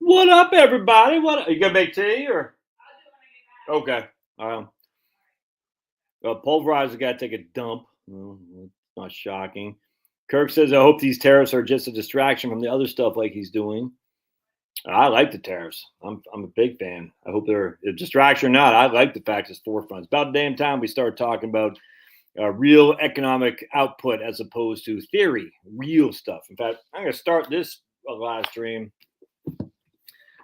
What up, everybody? What you gonna make tea or okay? Pulverizer got to take a dump. Well, it's not shocking. Kirk says, "I hope these tariffs are just a distraction from the other stuff like he's doing." I like the tariffs. I'm a big fan. I hope they're a distraction or not. I like the fact it's forefront. It's about damn time we start talking about real economic output as opposed to theory, real stuff. In fact, I'm going to start this live stream.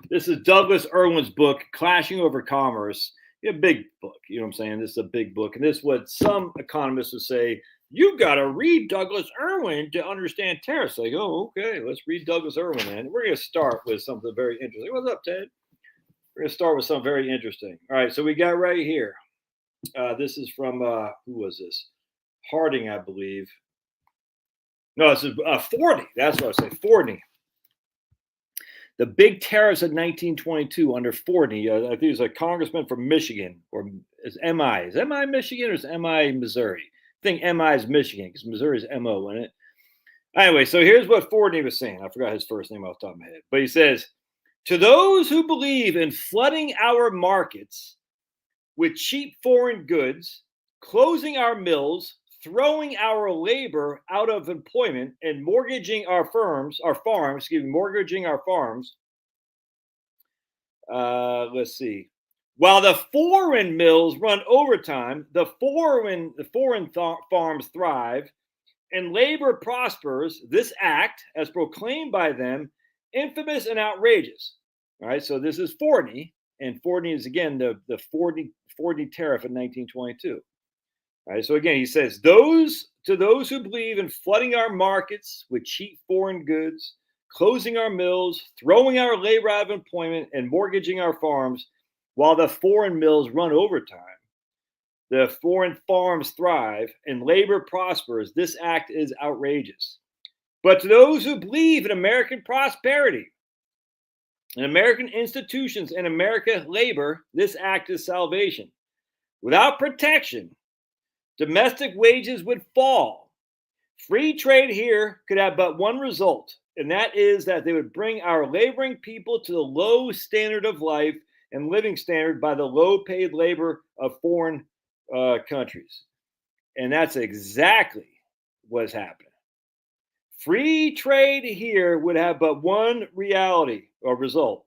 This is Douglas Irwin's book, Clashing Over Commerce. A big book, you know what I'm saying? This is a big book. And this is what some economists would say, you got to read Douglas Irwin to understand tariffs. Like, oh, okay, let's read Douglas Irwin, man. We're going to start with something very interesting. What's up, Ted? We're going to start with something very interesting. All right, so we got right here. This is from, who was this? Harding, I believe. No, this is Forney. That's what I say, Forney. The big tariffs of 1922 under Forney, I think he was a congressman from Michigan, or is MI? Is MI Michigan or is MI Missouri? I think MI is Michigan because Missouri is MO, isn't it? Anyway, so here's what Forney was saying. I forgot his first name off the top of my head. But he says, to those who believe in flooding our markets with cheap foreign goods, closing our mills, throwing our labor out of employment, and mortgaging our farms, mortgaging our farms. Let's see. While the foreign mills run overtime, the foreign farms thrive, and labor prospers. This act, as proclaimed by them, infamous and outrageous. All right, so this is Forney, and Forney is again the Forney tariff in 1922. All right, so again, he says, to those who believe in flooding our markets with cheap foreign goods, closing our mills, throwing our labor out of employment, and mortgaging our farms, while the foreign mills run overtime, the foreign farms thrive, and labor prospers, this act is outrageous. But to those who believe in American prosperity, in American institutions, and American labor, this act is salvation. Without protection, domestic wages would fall. Free trade here could have but one result, and that is that they would bring our laboring people to the low standard of life and living standard by the low paid labor of foreign countries. And that's exactly what's happening. Free trade here would have but one reality or result,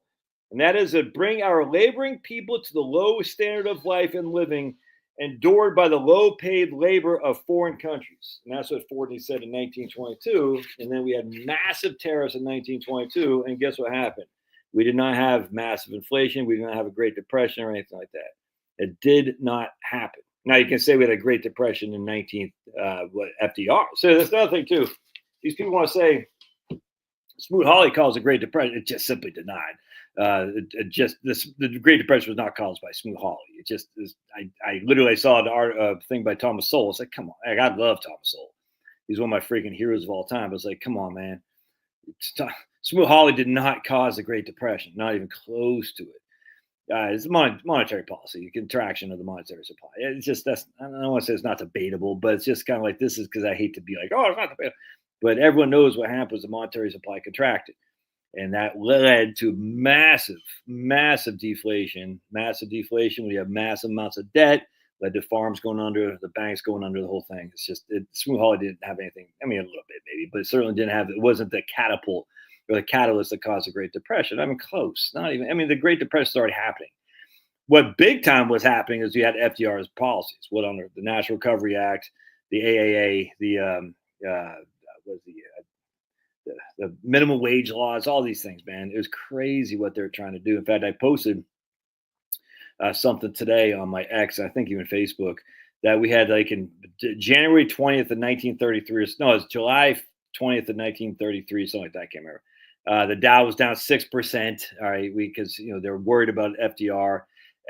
and that is to bring our laboring people to the low standard of life and living endured by the low-paid labor of foreign countries. And that's what Forney said in 1922. And then we had massive tariffs in 1922. And guess what happened? We did not have massive inflation. We did not have a Great Depression or anything like that. It did not happen. Now, you can say we had a Great Depression in FDR. So that's another thing, too. These people want to say Smoot-Hawley calls a Great Depression. It just simply denied. The Great Depression was not caused by Smoot-Hawley. It just is. I literally saw an thing by Thomas Sowell. It's like, come on, I love Thomas Sowell. He's one of my freaking heroes of all time. I was like, come on, man. Smoot-Hawley did not cause the Great Depression, not even close to it. It's monetary policy, contraction of the monetary supply. It's just I don't want to say it's not debatable, but it's just kind of like this is because I hate to be like, oh, it's not debatable. But everyone knows what happened was the monetary supply contracted. And that led to massive deflation. Massive deflation. We have massive amounts of debt. Led to farms going under, the banks going under, the whole thing. It's just Smoot-Hawley didn't have anything. I mean, a little bit maybe, but it certainly didn't have. It wasn't the catapult or the catalyst that caused the Great Depression. I mean, close. Not even. I mean, the Great Depression started happening. What big time was happening is you had FDR's policies. What under the National Recovery Act, the AAA, the minimum wage laws, all these things, man. It was crazy what they're trying to do. In fact, I posted something today on my X, I think even Facebook, that we had like in January 20th of 1933. No, it was July 20th of 1933, something like that. I can't remember. The Dow was down 6%. All right, because they're worried about FDR.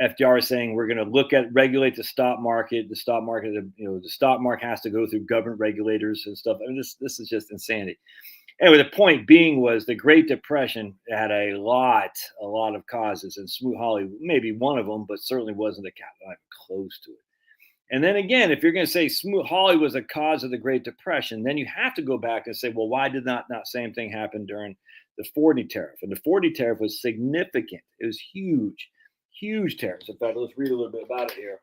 FDR is saying we're going to regulate the stock market. The stock market, the stock market has to go through government regulators and stuff. I mean, this is just insanity. Anyway, the point being was the Great Depression had a lot of causes, and Smoot-Hawley maybe one of them, but certainly wasn't not even close to it. And then again, if you're going to say Hawley was a cause of the Great Depression, then you have to go back and say, well, why did not same thing happen during the 40 tariff? And the 40 tariff was significant. It was huge, huge tariffs. In fact, let's read a little bit about it here.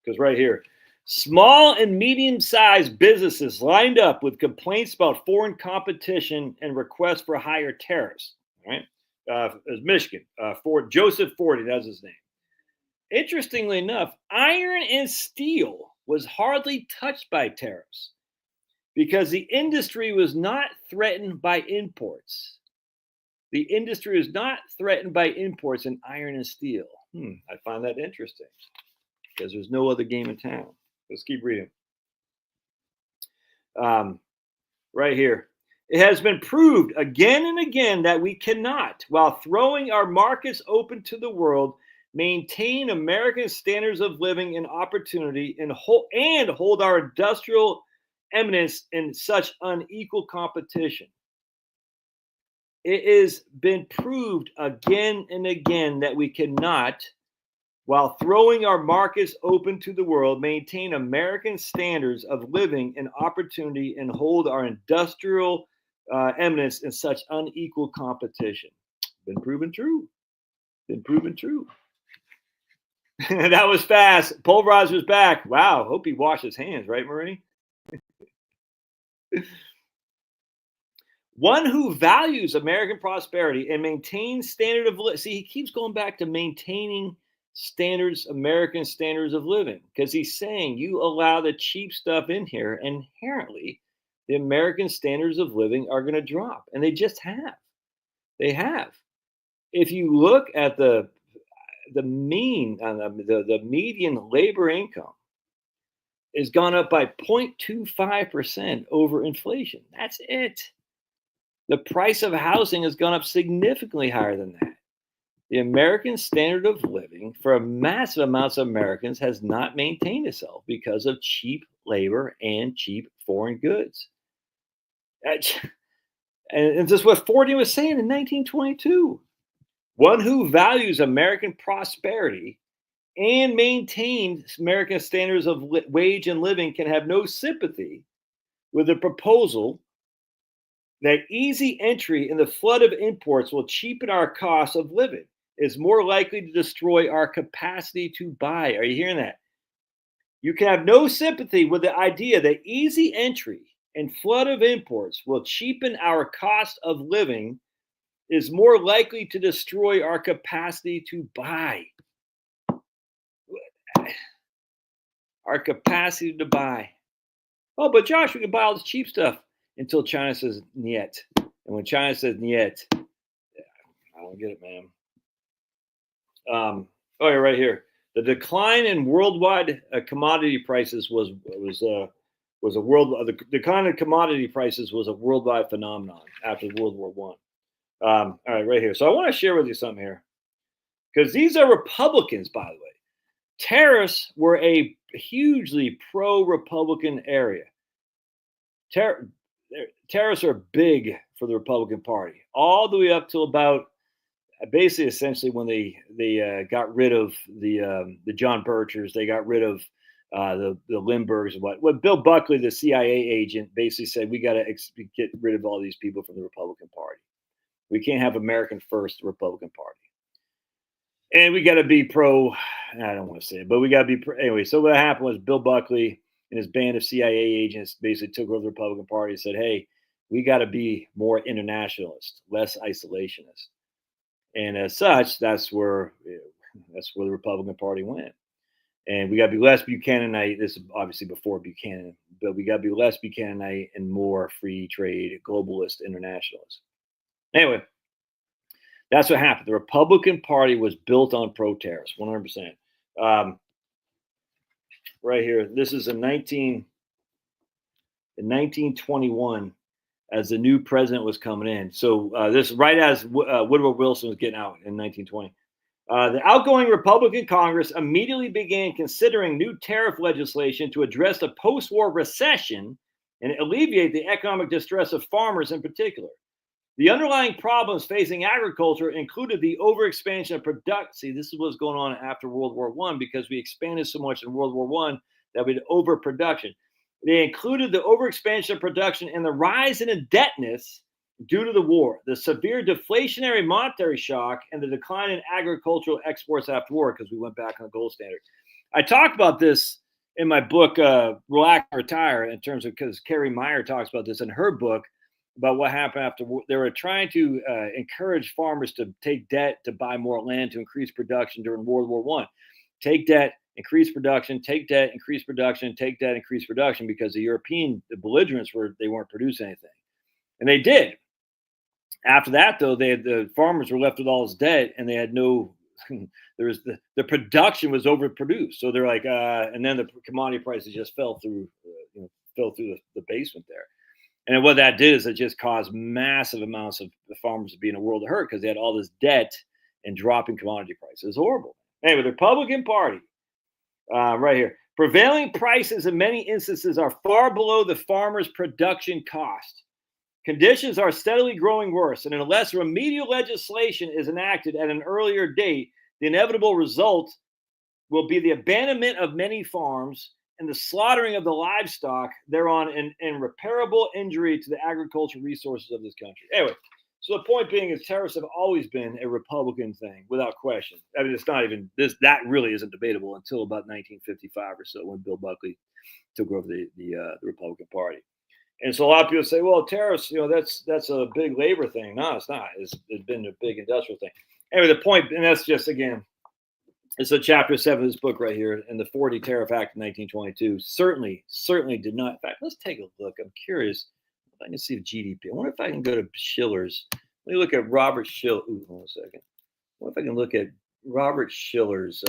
Because right here, small and medium-sized businesses lined up with complaints about foreign competition and requests for higher tariffs. Right? It was Michigan. Joseph Forty, that's his name. Interestingly enough, iron and steel was hardly touched by tariffs because the industry was not threatened by imports. The industry is not threatened by imports in iron and steel. I find that interesting because there's no other game in town. Let's keep reading. Right here. It has been proved again and again that we cannot, while throwing our markets open to the world, maintain American standards of living and opportunity and hold our industrial eminence in such unequal competition. It has been proved again and again that we cannot, while throwing our markets open to the world, maintain American standards of living and opportunity and hold our industrial eminence in such unequal competition. Been proven true. Been proven true. That was fast. Pulverizer's back. Wow. Hope he washed his hands, right, Marie? One who values American prosperity and maintains standard of living. See, he keeps going back to maintaining American standards of living, because he's saying you allow the cheap stuff in here, inherently, the American standards of living are going to drop. And they just have. They have. If you look at the median labor income has gone up by 0.25% over inflation. That's it. The price of housing has gone up significantly higher than that. The American standard of living for massive amounts of Americans has not maintained itself because of cheap labor and cheap foreign goods. And this is what Forty was saying in 1922. One who values American prosperity and maintains American standards of wage and living can have no sympathy with the proposal that easy entry in the flood of imports will cheapen our cost of living, is more likely to destroy our capacity to buy. Are you hearing that? You can have no sympathy with the idea that easy entry and flood of imports will cheapen our cost of living, is more likely to destroy our capacity to buy. Our capacity to buy. Oh, but Josh, we can buy all this cheap stuff until China says niet. And when China says niet, I don't get it, man. Oh, yeah, right here. The decline in worldwide commodity prices was a decline in commodity prices was a worldwide phenomenon after World War I. All right, right here. So I want to share with you something here, because these are Republicans, by the way. Tariffs were a hugely pro-Republican area. Tariffs are big for the Republican Party, all the way up till about basically essentially when they got rid of the John Birchers, they got rid of the Lindberghs and what Bill Buckley, the CIA agent, basically said, we got to get rid of all these people from the Republican Party. We can't have American first Republican Party. And we got to be pro, I don't want to say it, but we got to be pro. Anyway, so what happened was Bill Buckley and his band of CIA agents basically took over the Republican Party and said, hey, we got to be more internationalist, less isolationist. And as such, that's where the Republican Party went. And we got to be less Buchananite. This is obviously before Buchanan, but we got to be less Buchananite and more free trade, globalist, internationalist. Anyway, that's what happened. The Republican Party was built on pro-tariffs, 100%. Right here, this is in 1921, as the new president was coming in. So this right as Woodrow Wilson was getting out in 1920. The outgoing Republican Congress immediately began considering new tariff legislation to address the post-war recession and alleviate the economic distress of farmers in particular. The underlying problems facing agriculture included the overexpansion of production. See, this is what's going on after World War I because we expanded so much in World War I that we had overproduction. They included the overexpansion of production and the rise in indebtedness due to the war, the severe deflationary monetary shock, and the decline in agricultural exports after war because we went back on the gold standard. I talked about this in my book, Relax and Retire, in terms of because Carrie Meyer talks about this in her book about what happened after they were trying to encourage farmers to take debt to buy more land to increase production during World War I. Take debt, increase production, take debt, increase production, take debt, increase production, because the belligerents they weren't producing anything. And they did. After that, though, the farmers were left with all this debt and they had no, there was the production was overproduced. So they're like, and then the commodity prices just fell through, the basement there. And what that did is it just caused massive amounts of the farmers to be in a world of hurt because they had all this debt and dropping commodity prices. It was horrible. Anyway, the Republican Party, right here. Prevailing prices in many instances are far below the farmer's production cost. Conditions are steadily growing worse, and unless remedial legislation is enacted at an earlier date, the inevitable result will be the abandonment of many farms and the slaughtering of the livestock thereon, and irreparable injury to the agricultural resources of this country. Anyway, so the point being is tariffs have always been a Republican thing, without question. I mean, it's not even this. That really isn't debatable until about 1955 or so, when Bill Buckley took over the Republican Party. And so a lot of people say, well, tariffs, that's a big labor thing. No, it's not. It's been a big industrial thing. Anyway, the point, and that's just, again, it's a chapter 7 of this book right here, and the 40 Tariff Act of 1922 certainly did not. In fact, let's take a look. I'm curious if I can see the GDP. I wonder if I can go to Schiller's. Let me look at Robert Schiller. Ooh, hold on a second. What if I can look at Robert Schiller's,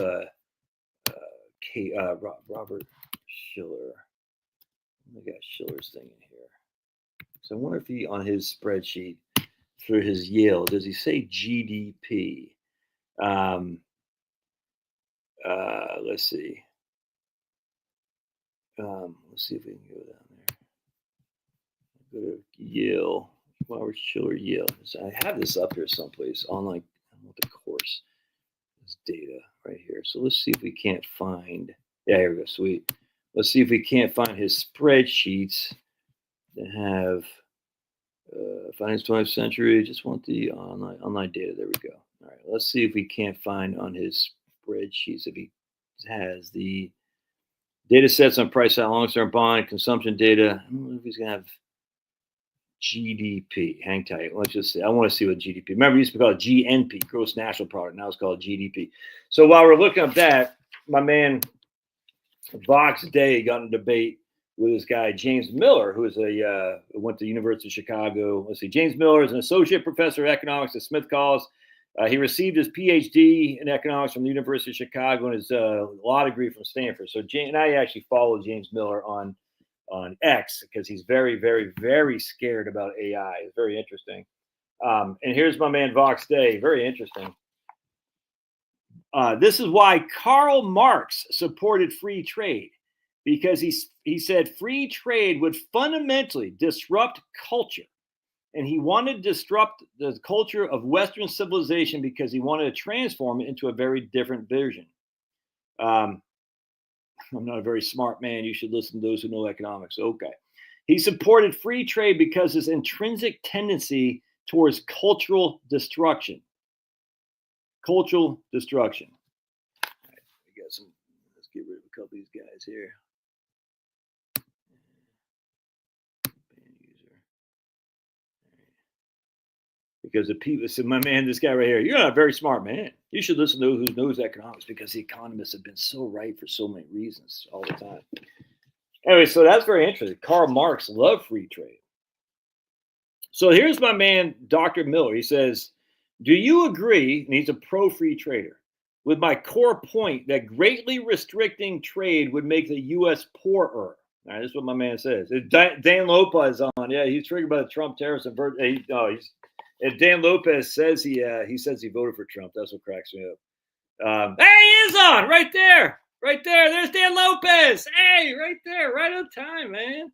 Robert Schiller. I got Schiller's thing in here. So I wonder if he, on his spreadsheet for his Yale, does he say GDP? Let's see. Let's see if we can go down there. Go to Yale, Robert Schiller, Yale. So I have this up here someplace on the course. This data right here. So let's see if we can't find. Yeah, here we go. Sweet. Let's see if we can't find his spreadsheets that have finance 20th century. Just want the online data. There we go. All right. Let's see if we can't find on his spreadsheets if he has the data sets on price out, long-term bond, consumption data. I don't know if he's going to have GDP. Hang tight. Let's just see. I want to see what GDP. Remember, we used to call it GNP, gross national product. Now it's called GDP. So while we're looking up that, my man Vox Day got in a debate with this guy, James Miller, who is went to the University of Chicago. Let's see. James Miller is an associate professor of economics at Smith College. He received his PhD in economics from the University of Chicago and his law degree from Stanford. So, and I actually follow James Miller on X because he's very, very, very scared about AI. It's very interesting. And here's my man Vox Day. Very interesting. This is why Karl Marx supported free trade, because he said free trade would fundamentally disrupt culture. And he wanted to disrupt the culture of Western civilization because he wanted to transform it into a very different vision. I'm not a very smart man. You should listen to those who know economics. Okay. He supported free trade because his intrinsic tendency towards cultural destruction. Cultural destruction. All right, we got some. Let's get rid of a couple of these guys here. Because the people said, my man, this guy right here, you're not a very smart man. You should listen to who knows economics, because the economists have been so right for so many reasons all the time. Anyway, so that's very interesting. Karl Marx loved free trade. So here's my man, Dr. Miller. He says, do you agree, and he's a pro-free trader, with my core point that greatly restricting trade would make the U.S. poorer? All right, this is what my man says. Dan Lopez on. Yeah, he's triggered by the Trump tariffs. And Dan Lopez says he says he voted for Trump. That's what cracks me up. Hey, he is on right there. Right there. There's Dan Lopez. Hey, right there. Right on time, man.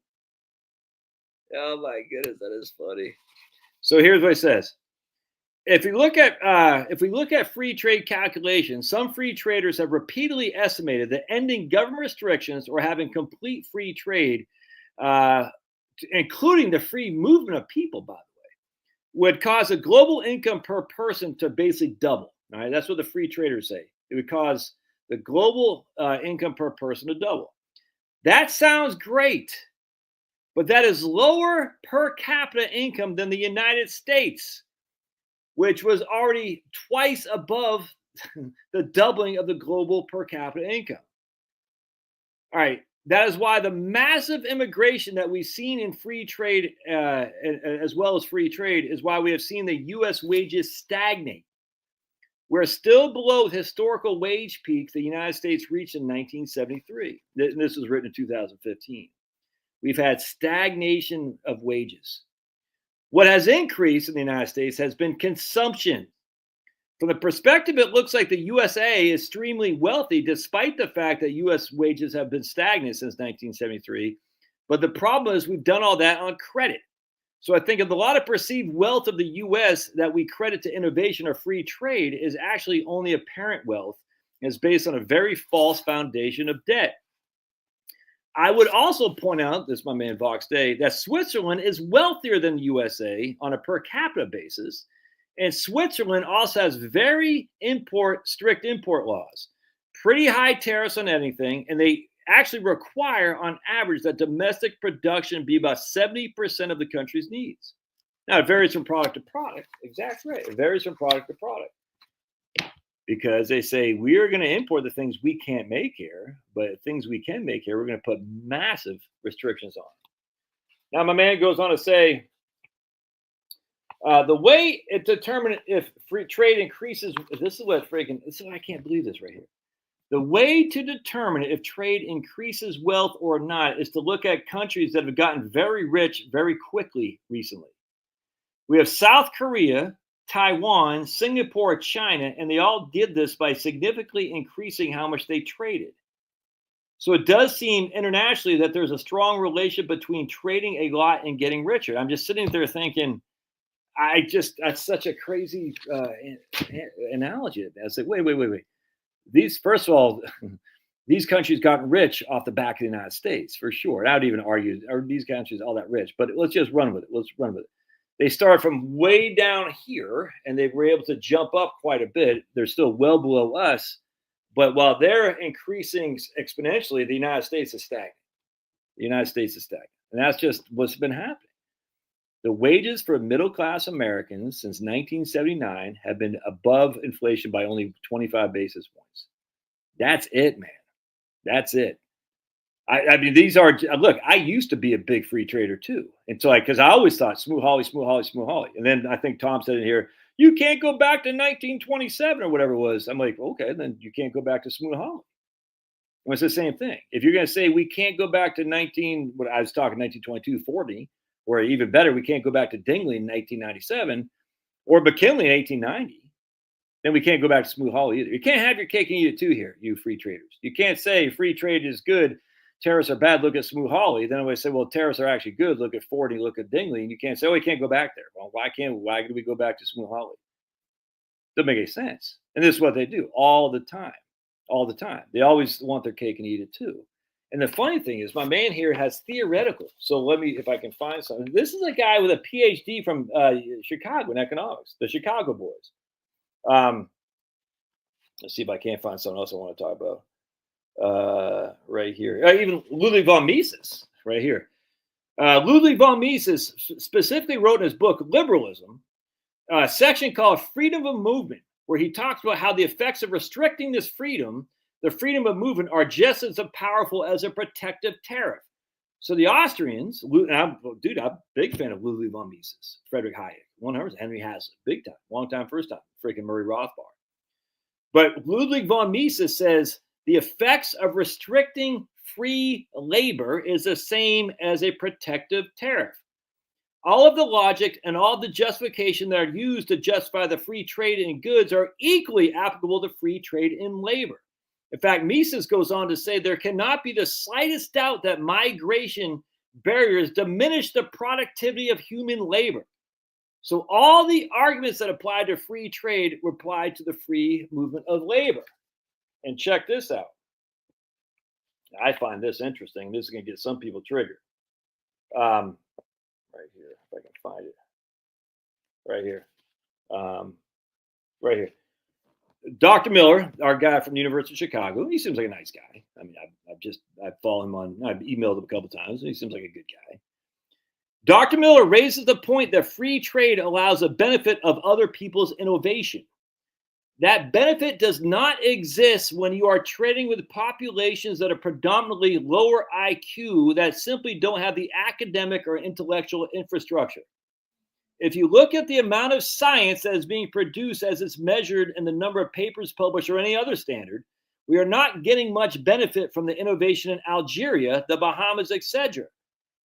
Oh, my goodness. That is funny. So here's what he says. If we look at free trade calculations, some free traders have repeatedly estimated that ending government restrictions or having complete free trade, uh, including the free movement of people, by the way, would cause a global income per person to basically double. All right, that's what the free traders say. It would cause the global income per person to double. That sounds great, but that is lower per capita income than the United States, which was already twice above the doubling of the global per capita income. All right. That is why the massive immigration that we've seen in free trade, as well as free trade, is why we have seen the U.S. wages stagnate. We're still below the historical wage peak the United States reached in 1973. This was written in 2015. We've had stagnation of wages. What has increased in the United States has been consumption. From the perspective, it looks like the USA is extremely wealthy, despite the fact that US wages have been stagnant since 1973. But the problem is we've done all that on credit. So I think of a lot of perceived wealth of the US that we credit to innovation or free trade is actually only apparent wealth and is based on a very false foundation of debt. I would also point out, this is my man Vox Day, that Switzerland is wealthier than the USA on a per capita basis. And Switzerland also has very strict import laws, pretty high tariffs on anything, and they actually require, on average, that domestic production be about 70% of the country's needs. Now, it varies from product to product. Exactly right. It varies from product to product. Because they say, we are going to import the things we can't make here, but things we can make here, we're going to put massive restrictions on. Now, my man goes on to say, the way it determines if free trade increases, I can't believe this right here. The way to determine if trade increases wealth or not is to look at countries that have gotten very rich very quickly recently. We have South Korea, Taiwan, Singapore, China, and they all did this by significantly increasing how much they traded. So it does seem internationally that there's a strong relationship between trading a lot and getting richer. I'm just sitting there thinking, that's such a crazy analogy. I said, wait. First of all, these countries got rich off the back of the United States, for sure. I would even argue, are these countries all that rich? But let's just run with it. They start from way down here, and they were able to jump up quite a bit. They're still well below us. But while they're increasing exponentially, the United States is stagnant. And that's just what's been happening. The wages for middle-class Americans since 1979 have been above inflation by only 25 basis points. That's it, man. That's it. I mean, these are, look, I used to be a big free trader too. And so because I always thought smooth Holly. And then I think Tom said in here, you can't go back to 1927 or whatever it was. I'm like, okay, then you can't go back to smooth Holly. And it's the same thing. If you're going to say we can't go back to 1922, 40, or even better, we can't go back to Dingley in 1997 or McKinley in 1890, then we can't go back to smooth Holly either. You can't have your cake and eat it too here, you free traders. You can't say free trade is good, tariffs are bad, look at smooth Holly. Then we say, well, tariffs are actually good, look at Ford and look at Dingley. And you can't say, oh, we can't go back there. Well, why do we go back to smooth Holly? Doesn't make any sense. And this is what they do all the time. They always want their cake and eat it too. And the funny thing is, my man here has theoretical. So let me, if I can find something. This is a guy with a PhD from Chicago in economics, the Chicago boys. Let's see if I can't find something else I want to talk about. Right here. Even Ludwig von Mises, right here. Ludwig von Mises specifically wrote in his book, Liberalism, a section called Freedom of Movement, where he talks about how the effects of restricting this freedom, the freedom of movement, are just as powerful as a protective tariff. So the Austrians, I'm a big fan of Ludwig von Mises, Friedrich Hayek, 100%, Henry Hazlitt, big time, long time, first time, freaking Murray Rothbard. But Ludwig von Mises says the effects of restricting free labor is the same as a protective tariff. All of the logic and all the justification that are used to justify the free trade in goods are equally applicable to free trade in labor. In fact, Mises goes on to say there cannot be the slightest doubt that migration barriers diminish the productivity of human labor. So all the arguments that apply to free trade were applied to the free movement of labor. And check this out. I find this interesting. This is going to get some people triggered. Right here, if I can find it. Right here. Right here. Dr. Miller, our guy from the University of Chicago, he seems like a nice guy. I mean, I follow him I've emailed him a couple times, and he seems like a good guy. Dr. Miller raises the point that free trade allows the benefit of other people's innovation. That benefit does not exist when you are trading with populations that are predominantly lower IQ that simply don't have the academic or intellectual infrastructure. If you look at the amount of science that is being produced as it's measured in the number of papers published or any other standard, we are not getting much benefit from the innovation in Algeria, the Bahamas, etc.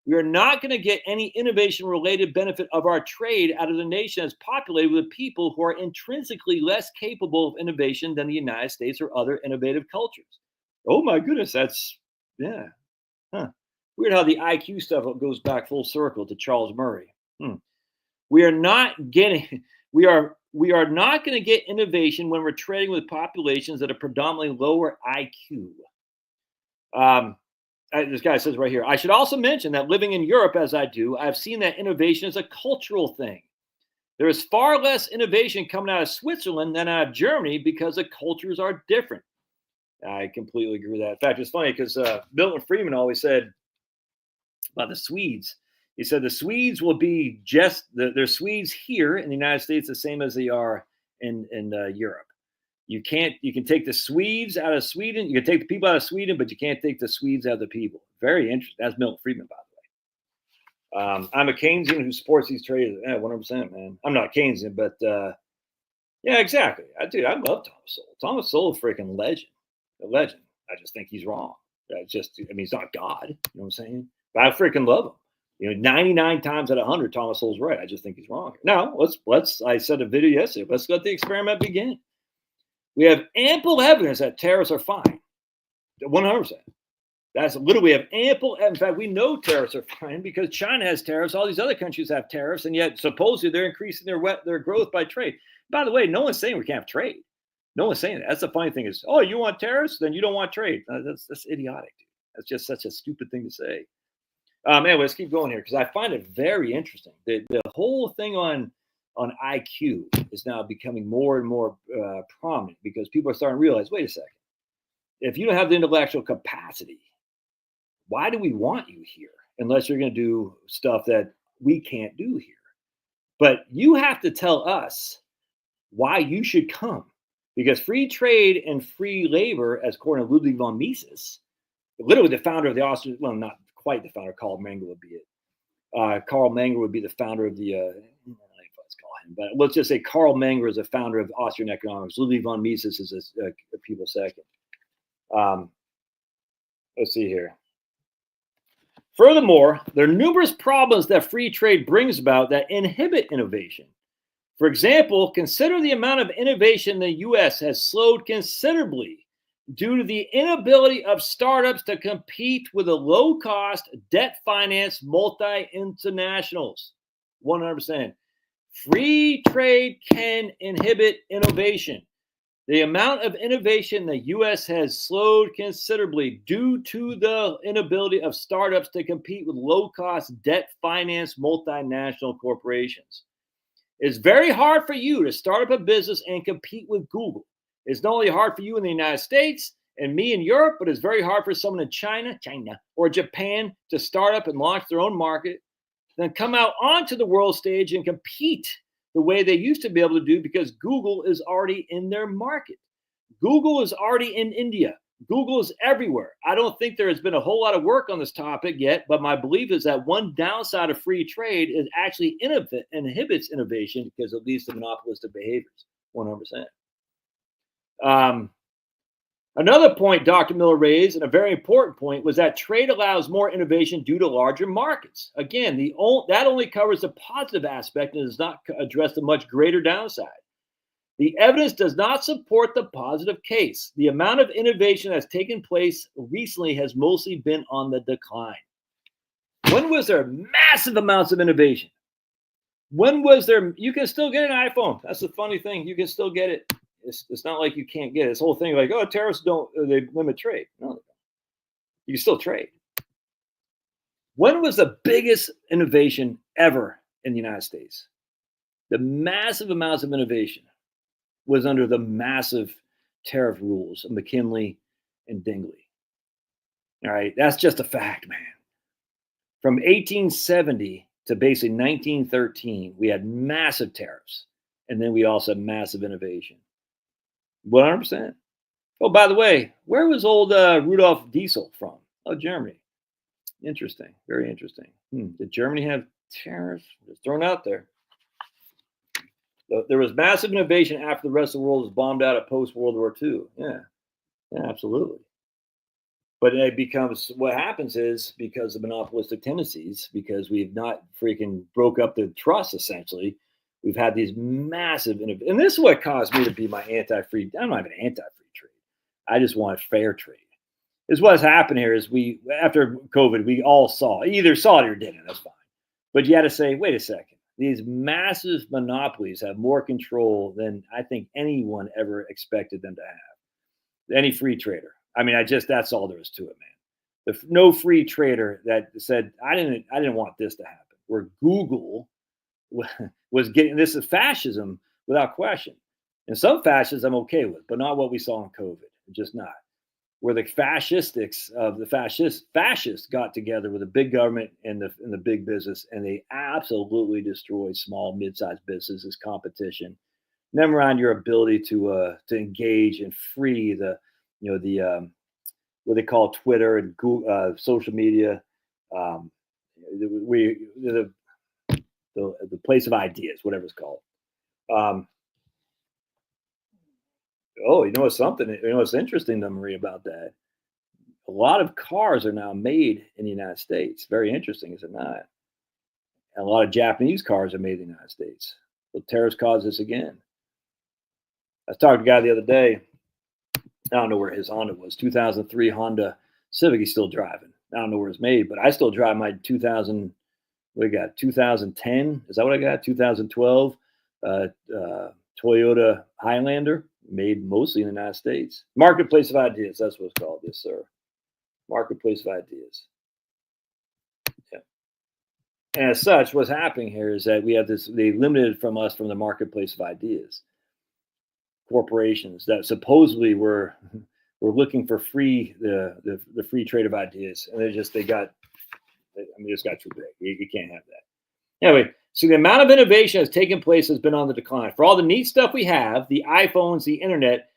We are not going to get any innovation-related benefit of our trade out of the nation that's populated with people who are intrinsically less capable of innovation than the United States or other innovative cultures. Oh my goodness, yeah. Weird how the IQ stuff goes back full circle to Charles Murray. We are not going to get innovation when we're trading with populations that are predominantly lower IQ. This guy says right here, I should also mention that living in Europe as I do, I've seen that innovation is a cultural thing. There is far less innovation coming out of Switzerland than out of Germany because the cultures are different. I completely agree with that. In fact, it's funny because Milton Friedman always said about the Swedes. He said the Swedes will be they're Swedes here in the United States the same as they are in Europe. You can take the Swedes out of Sweden. You can take the people out of Sweden, but you can't take the Swedes out of the people. Very interesting. That's Milton Friedman, by the way. I'm a Keynesian who supports these trades. 100%, man. I'm not Keynesian, but yeah, exactly. I love Thomas Sowell. Thomas Sowell is a freaking legend. A legend. I just think he's wrong. He's not God. You know what I'm saying? But I freaking love him. 99 times out of 100, Thomas Sowell's right. I just think he's wrong. Now, I said a video yesterday. Let's let the experiment begin. We have ample evidence that tariffs are fine. 100%. That's literally, we have ample, in fact, we know tariffs are fine because China has tariffs. All these other countries have tariffs, and yet supposedly they're increasing their growth by trade. By the way, no one's saying we can't have trade. No one's saying that. That's the funny thing is, oh, you want tariffs? Then you don't want trade. That's idiotic, dude. That's just such a stupid thing to say. Anyway, let's keep going here because I find it very interesting. The whole thing on IQ is now becoming more and more prominent because people are starting to realize, wait a second, if you don't have the intellectual capacity, why do we want you here unless you're going to do stuff that we can't do here? But you have to tell us why you should come because free trade and free labor, as according to Ludwig von Mises, literally the founder of the Austrian, well, not quite the founder, Karl Menger would be it. Karl Menger would be the founder of the, but let's just say Karl Menger is the founder of Austrian economics. Ludwig von Mises is a people second. Let's see here. Furthermore, there are numerous problems that free trade brings about that inhibit innovation. For example, consider the amount of innovation in the U.S. has slowed considerably due to the inability of startups to compete with the low-cost, debt-financed multi-internationals. 100%. Free trade can inhibit innovation. The amount of innovation in the U.S. has slowed considerably due to the inability of startups to compete with low-cost, debt-financed multinational corporations. It's very hard for you to start up a business and compete with Google. It's not only hard for you in the United States and me in Europe, but it's very hard for someone in China, or Japan to start up and launch their own market, then come out onto the world stage and compete the way they used to be able to do because Google is already in their market. Google is already in India. Google is everywhere. I don't think there has been a whole lot of work on this topic yet, but my belief is that one downside of free trade is actually inhibits innovation because it leads to monopolistic behaviors, 100%. Another point Dr. Miller raised, and a very important point, was that trade allows more innovation due to larger markets. Again, that only covers the positive aspect and does not address the much greater downside. The evidence does not support the positive case. The amount of innovation that's taken place recently has mostly been on the decline. When was there massive amounts of innovation? When was there? You can still get an iPhone. That's the funny thing. You can still get it. It's not like you can't get it. This whole thing like, oh, tariffs don't, they limit trade. No, you can still trade. When was the biggest innovation ever in the United States? The massive amounts of innovation was under the massive tariff rules of McKinley and Dingley. All right, that's just a fact, man. From 1870 to basically 1913, we had massive tariffs, and then we also had massive innovation. 100%. Oh, by the way, where was old Rudolf Diesel from? Oh, Germany. Interesting. Very interesting. Did Germany have tariffs? Just thrown out there. There was massive innovation after the rest of the world was bombed out at post-World War II. Yeah, absolutely. But it becomes, what happens is, because of monopolistic tendencies, because we've not freaking broke up the trust, essentially, we've had these massive, and this is what caused me to be my anti-free. I'm not even anti-free trade. I just want fair trade. Is what's happened here is we, after COVID, we all saw, either saw it or didn't. That's fine. But you had to say, wait a second. These massive monopolies have more control than I think anyone ever expected them to have. Any free trader. I mean, that's all there is to it, man. No free trader that said, I didn't want this to happen. Where Google was getting, this is fascism without question. And some fascists I'm okay with, but not what we saw in COVID. Just not. Where the fascistics of the fascists got together with the big government and the big business, and they absolutely destroyed small, mid-sized businesses, competition. Never mind your ability to engage and free the what they call Twitter and Google, social media, the place of ideas, whatever it's called. Oh, you know what's something? You know what's interesting to Marie about that? A lot of cars are now made in the United States. Very interesting, is it not? And a lot of Japanese cars are made in the United States. Well, tariffs cause this again. I was talking to a guy the other day. I don't know where his Honda was. 2003 Honda Civic. He's still driving. I don't know where it's made, but I still drive my 2000. What I got? 2010. Is that what I got? 2012 Toyota Highlander, made mostly in the United States. Marketplace of ideas. That's what it's called. Yes, sir. Marketplace of ideas. Yeah. And as such, what's happening here is that we have this. They limited from us from the marketplace of ideas. Corporations that supposedly were looking for the free trade of ideas, and it's got too big. You can't have that. Anyway, so the amount of innovation that's taken place has been on the decline. For all the neat stuff we have, the iPhones, the internet,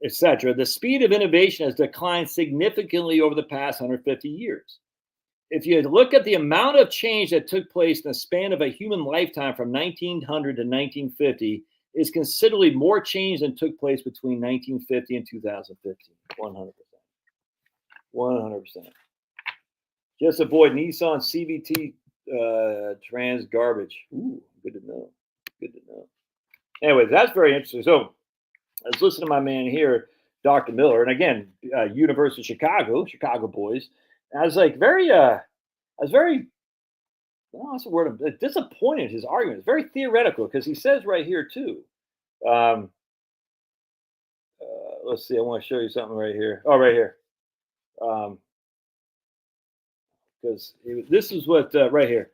etc., the speed of innovation has declined significantly over the past 150 years. If you look at the amount of change that took place in the span of a human lifetime from 1900 to 1950, is considerably more change than took place between 1950 and 2015. 100%. 100%. Just avoid Nissan CVT trans garbage. Ooh, good to know. Good to know. Anyway, that's very interesting. So let's listen to my man here, Dr. Miller. And again, University of Chicago boys. And I was like what's the word? I'm disappointed his argument. It's very theoretical because he says right here too. Let's see. I want to show you something right here. Oh, right here. Because this is what right here.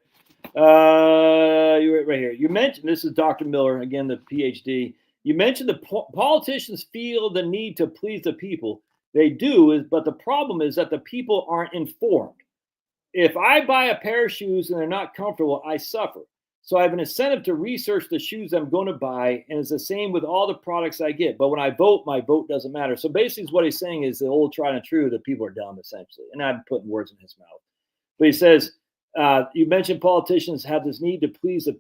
Right here. You mentioned, this is Dr. Miller again, the PhD. You mentioned the politicians feel the need to please the people. They do, but the problem is that the people aren't informed. If I buy a pair of shoes and they're not comfortable, I suffer. So I have an incentive to research the shoes I'm going to buy, and it's the same with all the products I get. But when I vote, my vote doesn't matter. So basically what he's saying is the old tried and true that people are dumb, essentially. And I'm putting words in his mouth. But he says, you mentioned politicians have this need to please the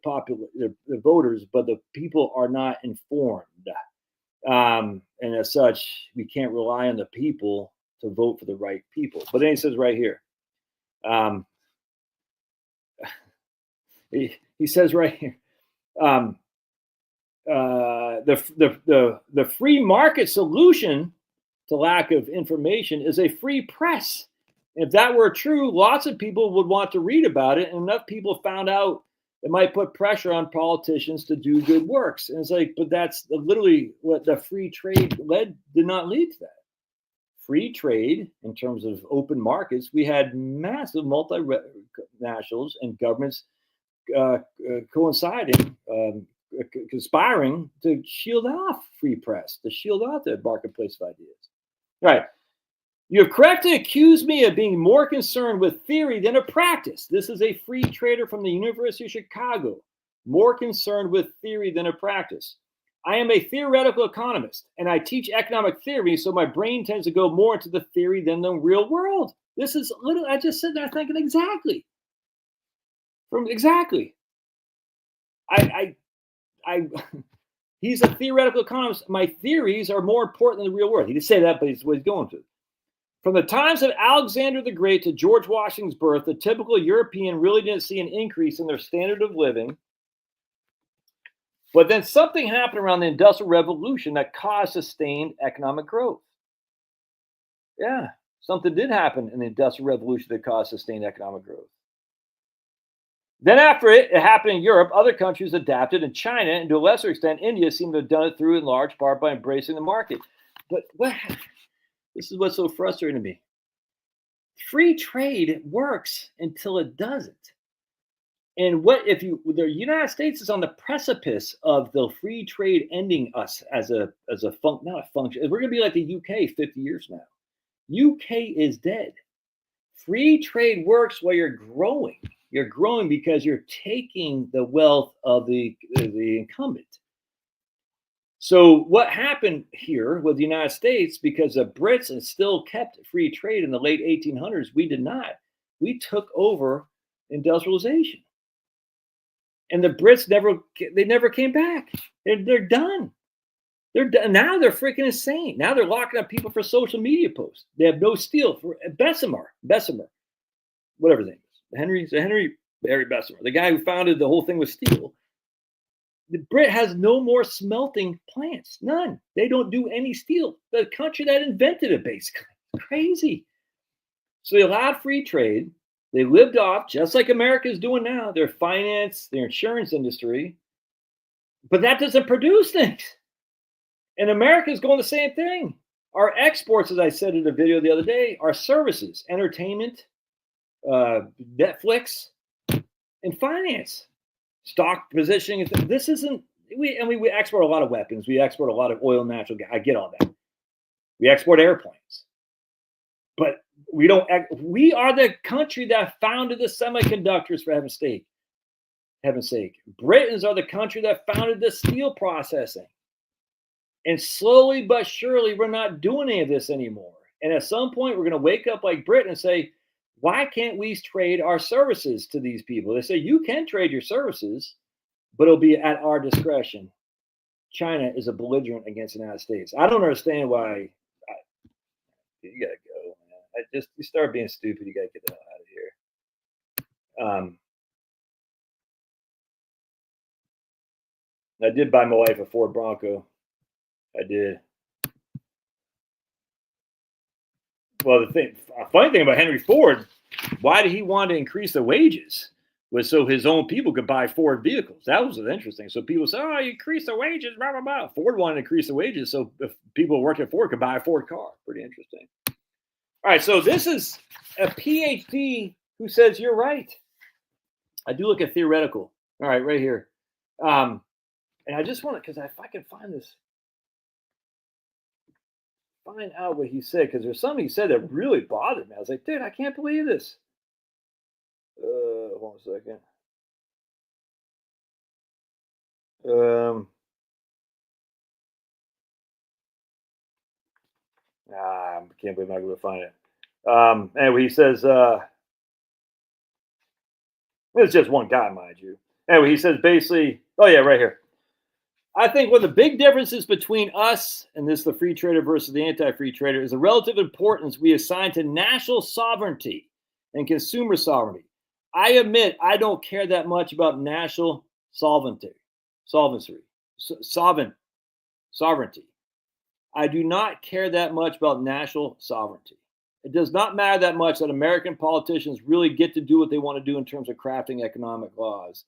voters, but the people are not informed. And as such, we can't rely on the people to vote for the right people. But then he says right here, he says right here, the free market solution to lack of information is a free press. If that were true, lots of people would want to read about it, and enough people found out it might put pressure on politicians to do good works. And it's like, but that's literally what the free trade did not lead to that. Free trade, in terms of open markets, we had massive multinationals and governments coinciding, conspiring to shield off free press, to shield off the marketplace of ideas. Right. You have correctly accused me of being more concerned with theory than a practice. This is a free trader from the University of Chicago. More concerned with theory than a practice. I am a theoretical economist, and I teach economic theory, so my brain tends to go more into the theory than the real world. This is literally, I just sit there thinking exactly. He's a theoretical economist. My theories are more important than the real world. He didn't say that, but it's what he's going to. From the times of Alexander the Great to George Washington's birth, the typical European really didn't see an increase in their standard of living. But then something happened around the Industrial Revolution that caused sustained economic growth. Yeah, something did happen in the Industrial Revolution that caused sustained economic growth. Then after it happened in Europe, other countries adapted, and China, and to a lesser extent, India, seemed to have done it through in large part by embracing the market. But this is what's so frustrating to me. Free trade works until it doesn't. And the United States is on the precipice of the free trade ending us as not a function. We're going to be like the UK 50 years now. UK is dead. Free trade works while you're growing. You're growing because you're taking the wealth of the incumbent. So what happened here with the United States, because the Brits still kept free trade in the late 1800s, we did not. We took over industrialization. And the Brits never came back. They're done. They're done. Now they're freaking insane. Now they're locking up people for social media posts. They have no steel for Bessemer, whatever his name is. Henry Bessemer, the guy who founded the whole thing with steel. The Brit has no more smelting plants. None. They don't do any steel. The country that invented it, basically. Crazy. So they allowed free trade. They lived off, just like America is doing now, their finance, their insurance industry. But that doesn't produce things. And America is going the same thing. Our exports, as I said in a video the other day, are services, entertainment, Netflix, and finance. Stock positioning. This isn't, we export a lot of weapons. We export a lot of oil and natural gas. I get all that. We export airplanes. But we are the country that founded the semiconductors, for heaven's sake. Britons are the country that founded the steel processing. And slowly but surely, we're not doing any of this anymore. And at some point, we're going to wake up like Britain and say, why can't we trade our services to these people? They say, you can trade your services, but it'll be at our discretion. China is a belligerent against the United States. I don't understand why. You got to go, man. You start being stupid, you got to get the hell out of here. I did buy my wife a Ford Bronco. I did. Well, a funny thing about Henry Ford, why did he want to increase the wages? Was so his own people could buy Ford vehicles. That was interesting. So people say, oh, you increase the wages, blah, blah, blah. Ford wanted to increase the wages so if people working at Ford could buy a Ford car. Pretty interesting. All right, so this is a PhD who says you're right. I do look at theoretical. All right, right here. And I just want to, because if I can find out what he said, because there's something he said that really bothered me. I was like, dude, I can't believe this. Hold on a second. I can't believe I'm not going to find it. Anyway, he says, it's just one guy, mind you. Anyway, he says basically, oh yeah, right here. I think one of the big differences between us, and this is the free trader versus the anti-free trader, is the relative importance we assign to national sovereignty and consumer sovereignty. I admit I don't care that much about national sovereignty. I do not care that much about national sovereignty. It does not matter that much that American politicians really get to do what they want to do in terms of crafting economic laws.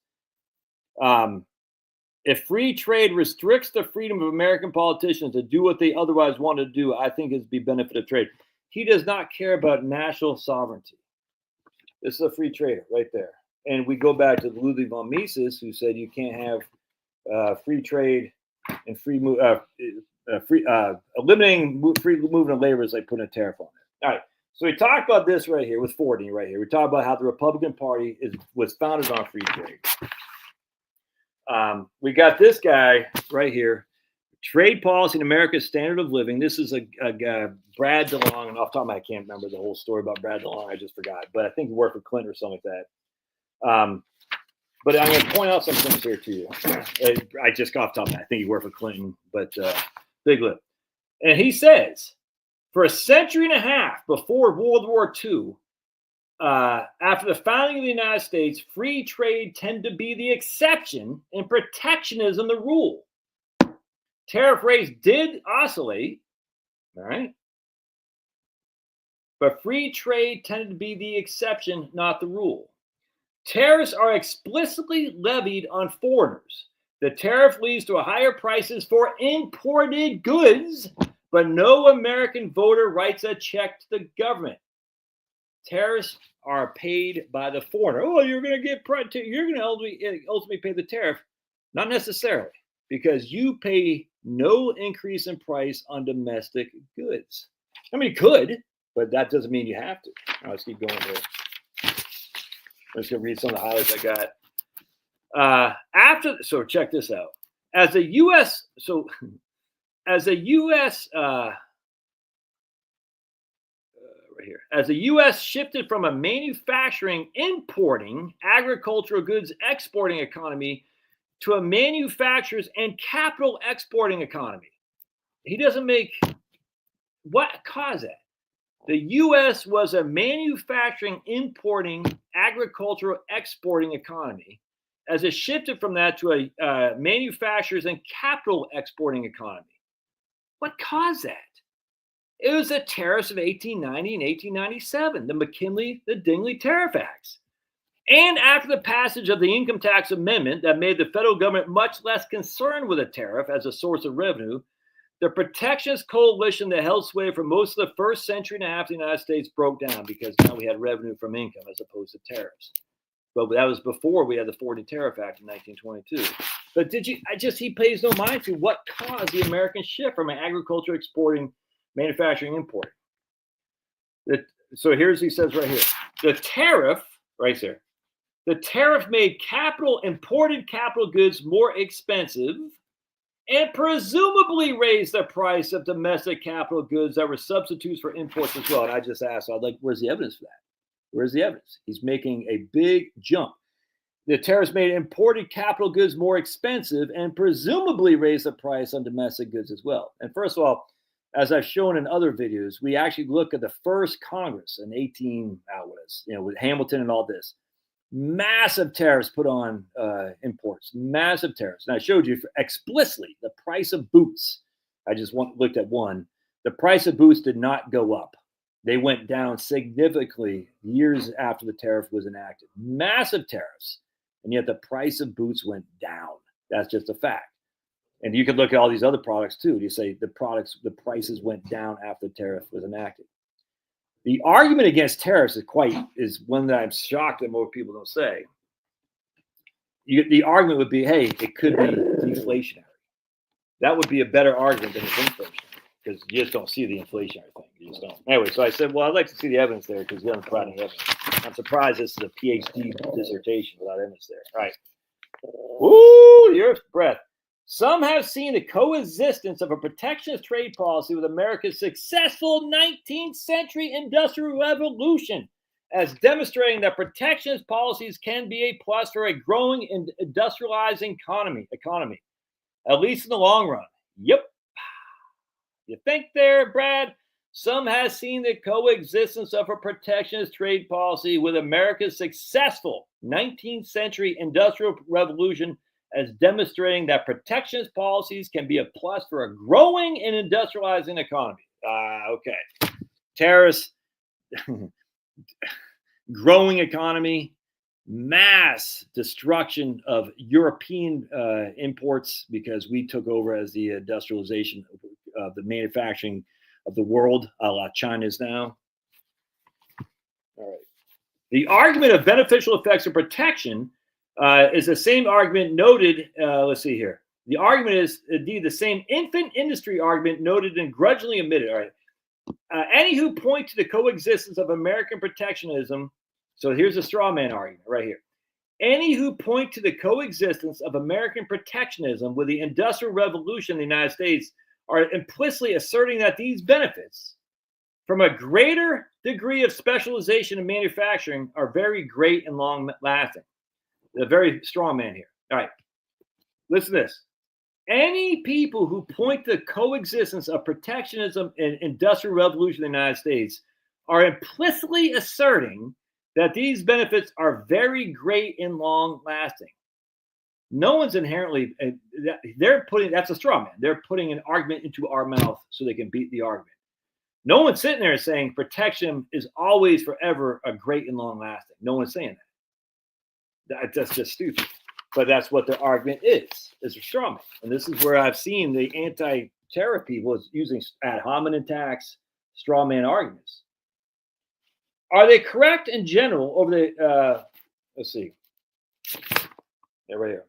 If free trade restricts the freedom of American politicians to do what they otherwise want to do, I think it's be benefit of trade. He does not care about national sovereignty. This is a free trader right there. And we go back to Ludwig von Mises, who said you can't have free trade and eliminating free movement of labor is like putting a tariff on it. All right. So we talked about this right here with Fordney right here. We talked about how the Republican Party was founded on free trade. We got this guy right here. Trade policy in America's standard of living. This is a Brad DeLong, and off the top of my head, I can't remember the whole story about Brad DeLong. I just forgot, but I think he worked for Clinton or something like that. But I'm going to point out some things here to you. I just got off the top of my head. I think he worked for Clinton, but big lip. And he says, for a century and a half before World War II, after the founding of the United States, free trade tended to be the exception and protectionism the rule. Tariff rates did oscillate, all right? But free trade tended to be the exception, not the rule. Tariffs are explicitly levied on foreigners. The tariff leads to higher prices for imported goods, but no American voter writes a check to the government. Tariffs are paid by the foreigner. Oh, you're going to ultimately pay the tariff. Not necessarily, because you pay no increase in price on domestic goods. I mean, you could, but that doesn't mean you have to. Now, let's keep going here. I'm just going to read some of the highlights I got. So check this out. As a U.S. As the U.S. shifted from a manufacturing, importing, agricultural goods exporting economy to a manufacturers and capital exporting economy. He doesn't make what caused that. The U.S. was a manufacturing, importing, agricultural exporting economy as it shifted from that to a manufacturers and capital exporting economy. What caused that? It was the tariffs of 1890 and 1897, the McKinley, the Dingley Tariff Acts. And after the passage of the Income Tax Amendment that made the federal government much less concerned with a tariff as a source of revenue, the protectionist coalition that held sway for most of the first century and a half of the United States broke down because now we had revenue from income as opposed to tariffs. But that was before we had the Fordney Tariff Act in 1922. But he pays no mind to what caused the American shift from agriculture exporting, manufacturing, importing. So he says right here, the tariff, right there, the tariff made imported capital goods more expensive and presumably raised the price of domestic capital goods that were substitutes for imports as well. And I just asked, where's the evidence for that? Where's the evidence? He's making a big jump. The tariffs made imported capital goods more expensive and presumably raised the price on domestic goods as well. And first of all, as I've shown in other videos, we actually look at the first Congress in with Hamilton and all this. Massive tariffs put on imports, massive tariffs. And I showed you explicitly the price of boots. I just looked at one. The price of boots did not go up. They went down significantly years after the tariff was enacted. Massive tariffs. And yet the price of boots went down. That's just a fact. And you could look at all these other products too. You say the prices went down after the tariff was enacted. The argument against tariffs is one that I'm shocked that most people don't say. The argument would be, hey, it could be deflationary. That would be a better argument than it's inflationary because you just don't see the inflationary thing. You just don't. Anyway, so I said, well, I'd like to see the evidence there because you haven't provided any evidence. I'm surprised this is a PhD dissertation without evidence there. All right. Woo, your breath. Some have seen the coexistence of a protectionist trade policy with America's successful 19th century industrial revolution as demonstrating that protectionist policies can be a plus for a growing and industrializing economy, at least in the long run. Yep. You think there, Brad? Some have seen the coexistence of a protectionist trade policy with America's successful 19th century industrial revolution as demonstrating that protectionist policies can be a plus for a growing and industrializing economy. Okay. Tariffs, growing economy, mass destruction of European imports because we took over as the industrialization of the manufacturing of the world, a la China's now. All right. The argument of beneficial effects of protection is the same argument noted. Let's see here. The argument is indeed the same infant industry argument noted and grudgingly omitted. All right. Any who point to the coexistence of American protectionism. So here's a straw man argument right here. Any who point to the coexistence of American protectionism with the Industrial Revolution in the United States are implicitly asserting that these benefits from a greater degree of specialization in manufacturing are very great and long lasting. A very strong man here. All right. Listen to this. Any people who point to the coexistence of protectionism and industrial revolution in the United States are implicitly asserting that these benefits are very great and long lasting. No one's inherently, they're putting, that's a straw man. They're putting an argument into our mouth so they can beat the argument. No one's sitting there saying protection is always forever a great and long lasting. No one's saying that. That's just stupid. But that's what the argument is a straw man. And this is where I've seen the anti-tariff people is using ad hominem attacks, straw man arguments. Are they correct in general over the, let's see. There right here.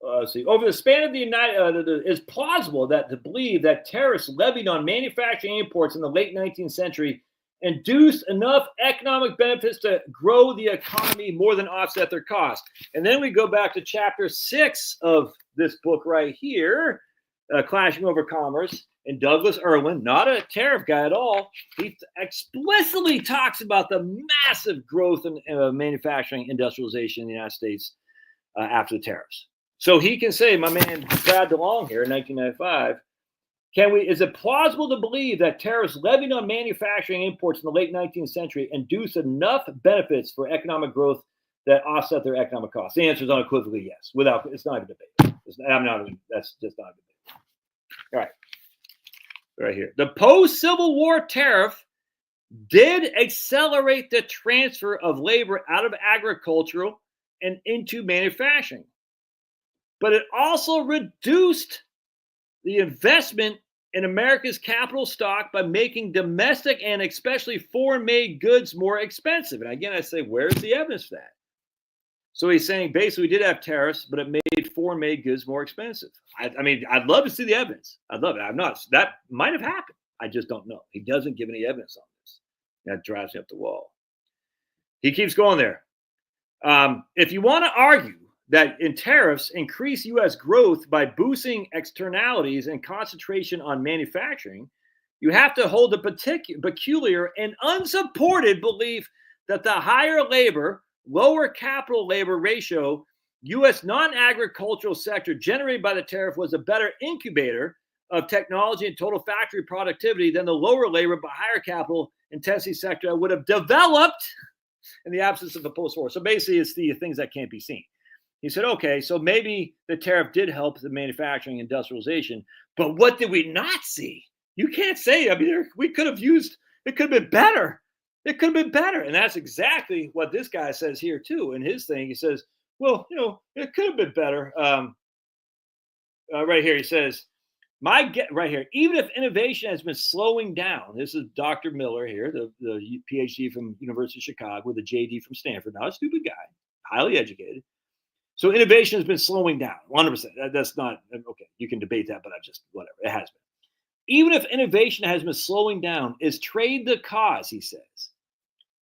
Let's see. Over the span of the it's plausible that to believe that tariffs levied on manufacturing imports in the late 19th century induced enough economic benefits to grow the economy more than offset their costs. And then we go back to chapter 6 of this book right here, Clashing Over Commerce. And Douglas Irwin, not a tariff guy at all, he explicitly talks about the massive growth in manufacturing industrialization in the United States after the tariffs. So he can say, my man Brad DeLong here in 1995, is it plausible to believe that tariffs levied on manufacturing imports in the late 19th century induced enough benefits for economic growth that offset their economic costs? The answer is unequivocally yes. It's not even a debate. That's just not a debate. All right. Right here. The post-Civil War tariff did accelerate the transfer of labor out of agricultural and into manufacturing. But it also reduced the investment in America's capital stock by making domestic and especially foreign-made goods more expensive. And again, I say, where's the evidence for that? So he's saying basically we did have tariffs, but it made foreign-made goods more expensive. I mean, I'd love to see the evidence. I'd love it. I'm not. That might have happened. I just don't know. He doesn't give any evidence on this. That drives me up the wall. He keeps going there. If you want to argue that in tariffs increase U.S. growth by boosting externalities and concentration on manufacturing, you have to hold the peculiar and unsupported belief that the higher labor, lower capital labor ratio U.S. non-agricultural sector generated by the tariff was a better incubator of technology and total factory productivity than the lower labor but higher capital intensity sector would have developed in the absence of the post-war. So basically, it's the things that can't be seen. He said, okay, so maybe the tariff did help the manufacturing industrialization, but what did we not see? You can't say, I mean, we could have used, it could have been better. It could have been better. And that's exactly what this guy says here, too. In his thing, he says, well, it could have been better. Right here, he says, right here, even if innovation has been slowing down, this is Dr. Miller here, the PhD from University of Chicago with a JD from Stanford, not a stupid guy, highly educated. So innovation has been slowing down, 100%. That's not, okay, you can debate that, but whatever, it has been. Even if innovation has been slowing down, is trade the cause, he says.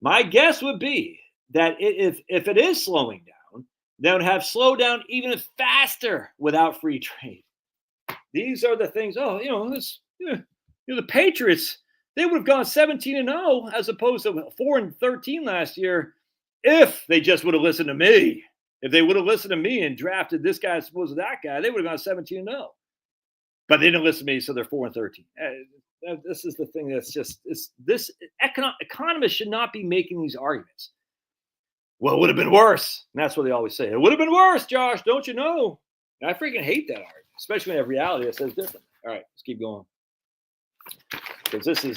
My guess would be that if it is slowing down, they would have slowed down even faster without free trade. These are the things, the Patriots, they would have gone 17-0 as opposed to 4-13 last year if they just would have listened to me. If they would have listened to me and drafted this guy as opposed to that guy, they would have gone 17-0. But they didn't listen to me, so they're 4-13. This is the thing that's just this economists should not be making these arguments. Well, it would have been worse. And that's what they always say. It would have been worse, Josh, don't you know? And I freaking hate that argument, especially when they have reality that says different. All right, let's keep going. Because this is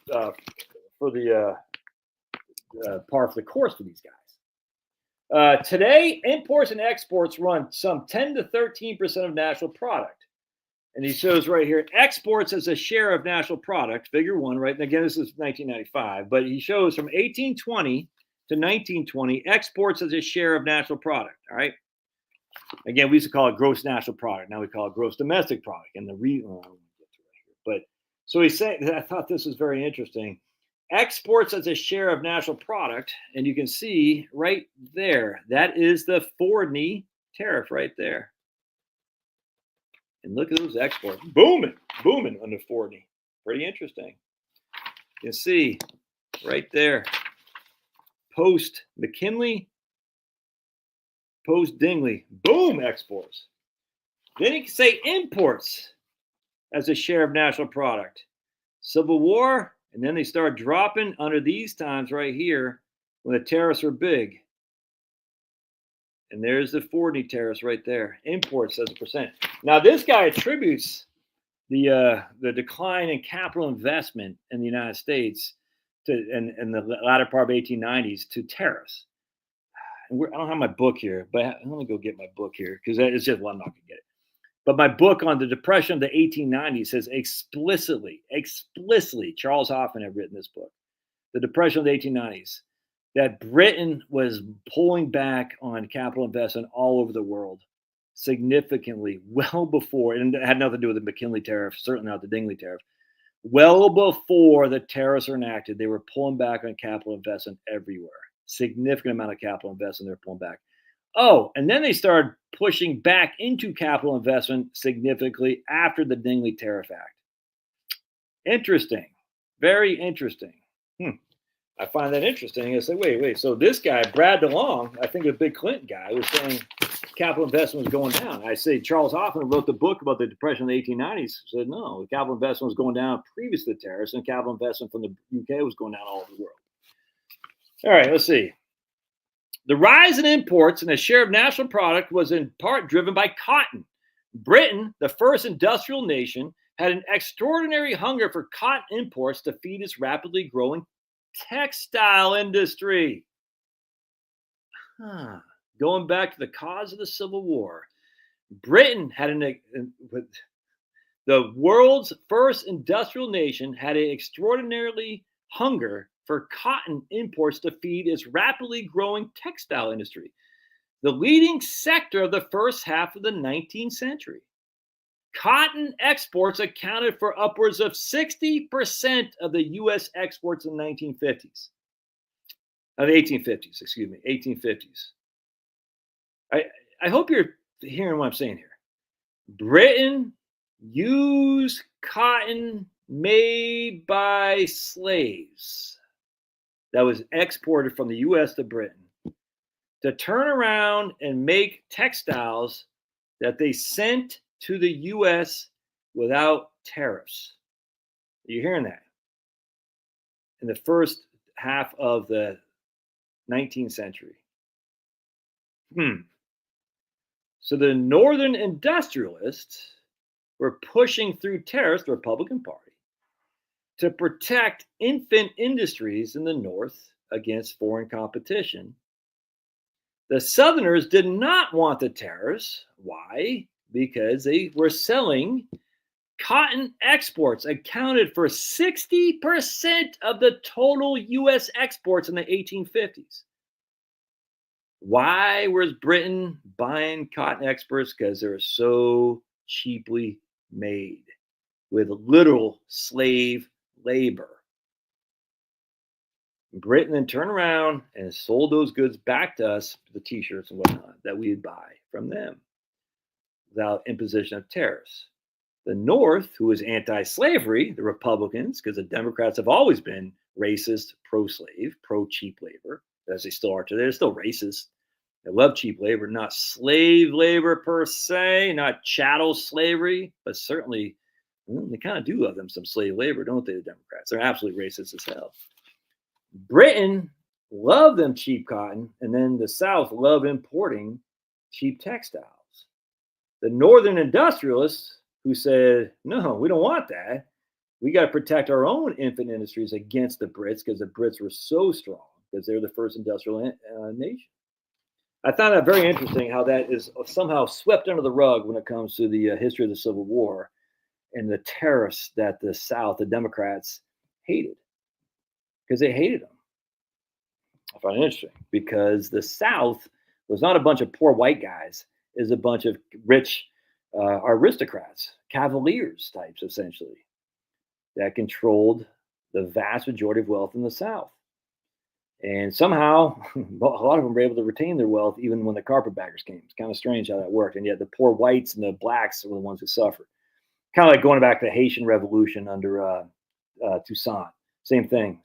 for the par for the course for these guys. Today, imports and exports run some 10 to 13% of national product. And he shows right here, exports as a share of national product, figure 1, right? And again, this is 1995, but he shows from 1820 to 1920, exports as a share of national product, all right? Again, we used to call it gross national product. Now we call it gross domestic product. And but so he's saying, I thought this was very interesting. Exports as a share of national product, and you can see right there, that is the Fordney tariff right there. And look at those exports, booming under Fordney. Pretty interesting. You can see right there, post McKinley, post Dingley, boom, exports. Then you can say imports as a share of national product. Civil War, and then they start dropping under these times right here when the tariffs are big. And there's the Fordney tariffs right there. Imports as a percent. Now this guy attributes the decline in capital investment in the United States to in the latter part of 1890s to tariffs. And I don't have my book here, but I'm gonna go get my book here because it's just I'm not gonna get it. But my book on the depression of the 1890s says explicitly, Charles Hoffman had written this book, The Depression of the 1890s, that Britain was pulling back on capital investment all over the world significantly, well before, and it had nothing to do with the McKinley tariff, certainly not the Dingley tariff. Well before the tariffs are enacted, they were pulling back on capital investment everywhere. Significant amount of capital investment they're pulling back. Oh, and then they started pushing back into capital investment significantly after the Dingley Tariff Act. Interesting. Very interesting. I find that interesting. I say, wait. So this guy, Brad DeLong, I think a big Clinton guy, was saying capital investment was going down. I say Charles Hoffman wrote the book about the depression of the 1890s. Said no, capital investment was going down previous to the tariffs, and capital investment from the UK was going down all over the world. All right, let's see. The rise in imports and the share of national product was in part driven by cotton. Britain, the first industrial nation, had an extraordinary hunger for cotton imports to feed its rapidly growing textile industry. Going back to the cause of the Civil War, Britain had the world's first industrial nation had an extraordinarily hunger for cotton imports to feed its rapidly growing textile industry, the leading sector of the first half of the 19th century. Cotton exports accounted for upwards of 60% of the U.S. exports in the 1850s. I hope you're hearing what I'm saying here. Britain used cotton made by slaves that was exported from the U.S. to Britain to turn around and make textiles that they sent to the U.S. without tariffs. Are you hearing that? In the first half of the 19th century. So the Northern industrialists were pushing through tariffs, the Republican Party, to protect infant industries in the North against foreign competition. The Southerners did not want the tariffs. Why? Because they were selling cotton exports, accounted for 60% of the total U.S. exports in the 1850s. Why was Britain buying cotton exports? Because they were so cheaply made with literal slave labor. Britain then turned around and sold those goods back to us, the t-shirts and whatnot, that we'd buy from them without imposition of tariffs. The North, who was anti-slavery, the Republicans, because the Democrats have always been racist, pro-slave, pro-cheap labor, as they still are today. They're still racist. They love cheap labor, not slave labor per se, not chattel slavery, but certainly they kind of do love them some slave labor, don't they, the Democrats? They're absolutely racist as hell. Britain loved them cheap cotton, and then the South loved importing cheap textiles. The Northern industrialists who said, no, we don't want that. We got to protect our own infant industries against the Brits because the Brits were so strong. because they were the first industrial nation. I found that very interesting how that is somehow swept under the rug when it comes to the history of the Civil War and the tariffs that the South, the Democrats, hated because they hated them. I find it interesting because the South was not a bunch of poor white guys, it was a bunch of rich aristocrats, cavaliers types, essentially, that controlled the vast majority of wealth in the South. And somehow, a lot of them were able to retain their wealth even when the carpetbaggers came. It's kind of strange how that worked. And yet the poor whites and the blacks were the ones who suffered. Kind of like going back to the Haitian Revolution under Toussaint. Same thing.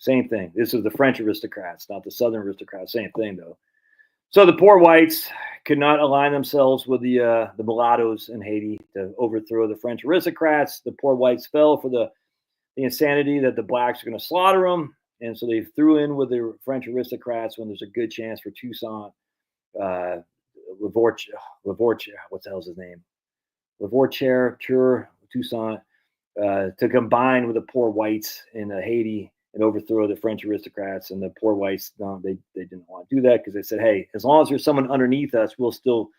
This is the French aristocrats, not the Southern aristocrats. Same thing, though. So the poor whites could not align themselves with the mulattoes in Haiti to overthrow the French aristocrats. The poor whites fell for the insanity that the blacks are going to slaughter them. And so they threw in with the French aristocrats when there's a good chance for Toussaint, Lavortier, what the hell's his name? Lavortier, Toussaint, to combine with the poor whites in Haiti and overthrow the French aristocrats. And the poor whites, they didn't want to do that because they said, hey, as long as there's someone underneath us, we'll still,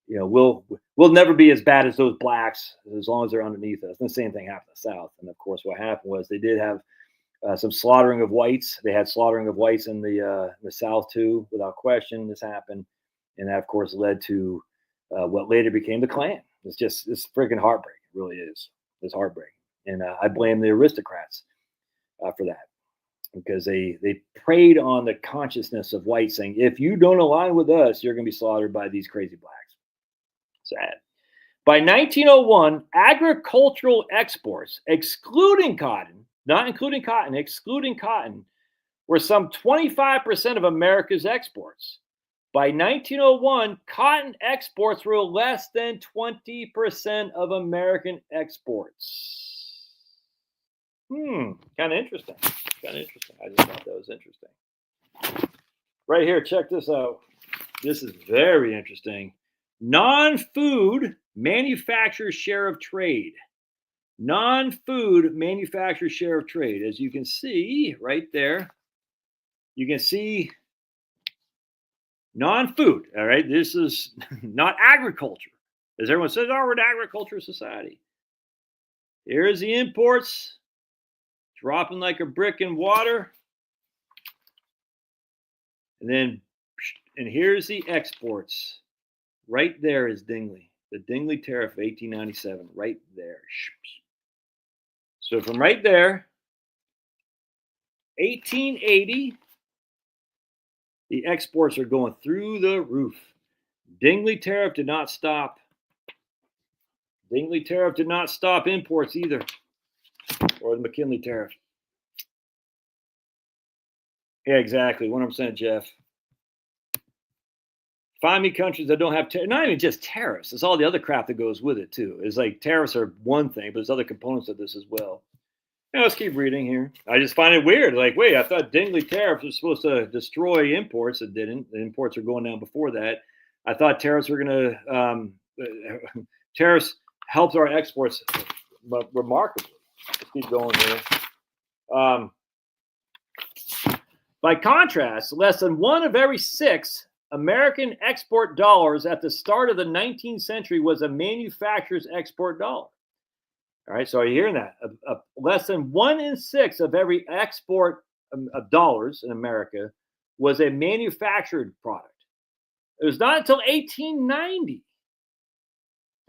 we'll never be as bad as those blacks as long as they're underneath us. And the same thing happened in the South. And of course, what happened was they did have some slaughtering of whites. They had slaughtering of whites in the South too, without question. This happened, and that of course led to what later became the Klan. It's freaking heartbreaking. It really is. It's heartbreaking, and I blame the aristocrats for that because they preyed on the consciousness of whites, saying if you don't align with us, you're going to be slaughtered by these crazy blacks. Sad. By 1901, agricultural exports, excluding cotton. Not including cotton, excluding cotton, were some 25% of America's exports. By 1901, cotton exports were less than 20% of American exports. Kind of interesting. I just thought that was interesting. Right here, check this out. This is very interesting. Non-food manufacturers' share of trade. Non-food manufacturer share of trade. As you can see right there, you can see non-food. All right, this is not agriculture. As everyone says, we're an agriculture society. Here's the imports dropping like a brick in water. And here's the exports. Right there is Dingley. The Dingley Tariff of 1897, right there. So from right there, 1880, the exports are going through the roof. Dingley Tariff did not stop. Dingley Tariff did not stop imports either, or the McKinley Tariff. Yeah, exactly, 100%, Jeff. Find me countries that don't have not even just tariffs. It's all the other crap that goes with it too. It's like tariffs are one thing, but there's other components of this as well. Now let's keep reading here. I just find it weird. Like, wait, I thought Dingley tariffs was supposed to destroy imports. It didn't. The imports are going down before that. I thought tariffs were going to tariffs helped our exports, but remarkably. Let's keep going here. By contrast, less than 1 of every 6 American export dollars at the start of the 19th century was a manufacturer's export dollar. All right, so are you hearing that? Less than 1 in 6 of every export of dollars in America was a manufactured product. It was not until 1890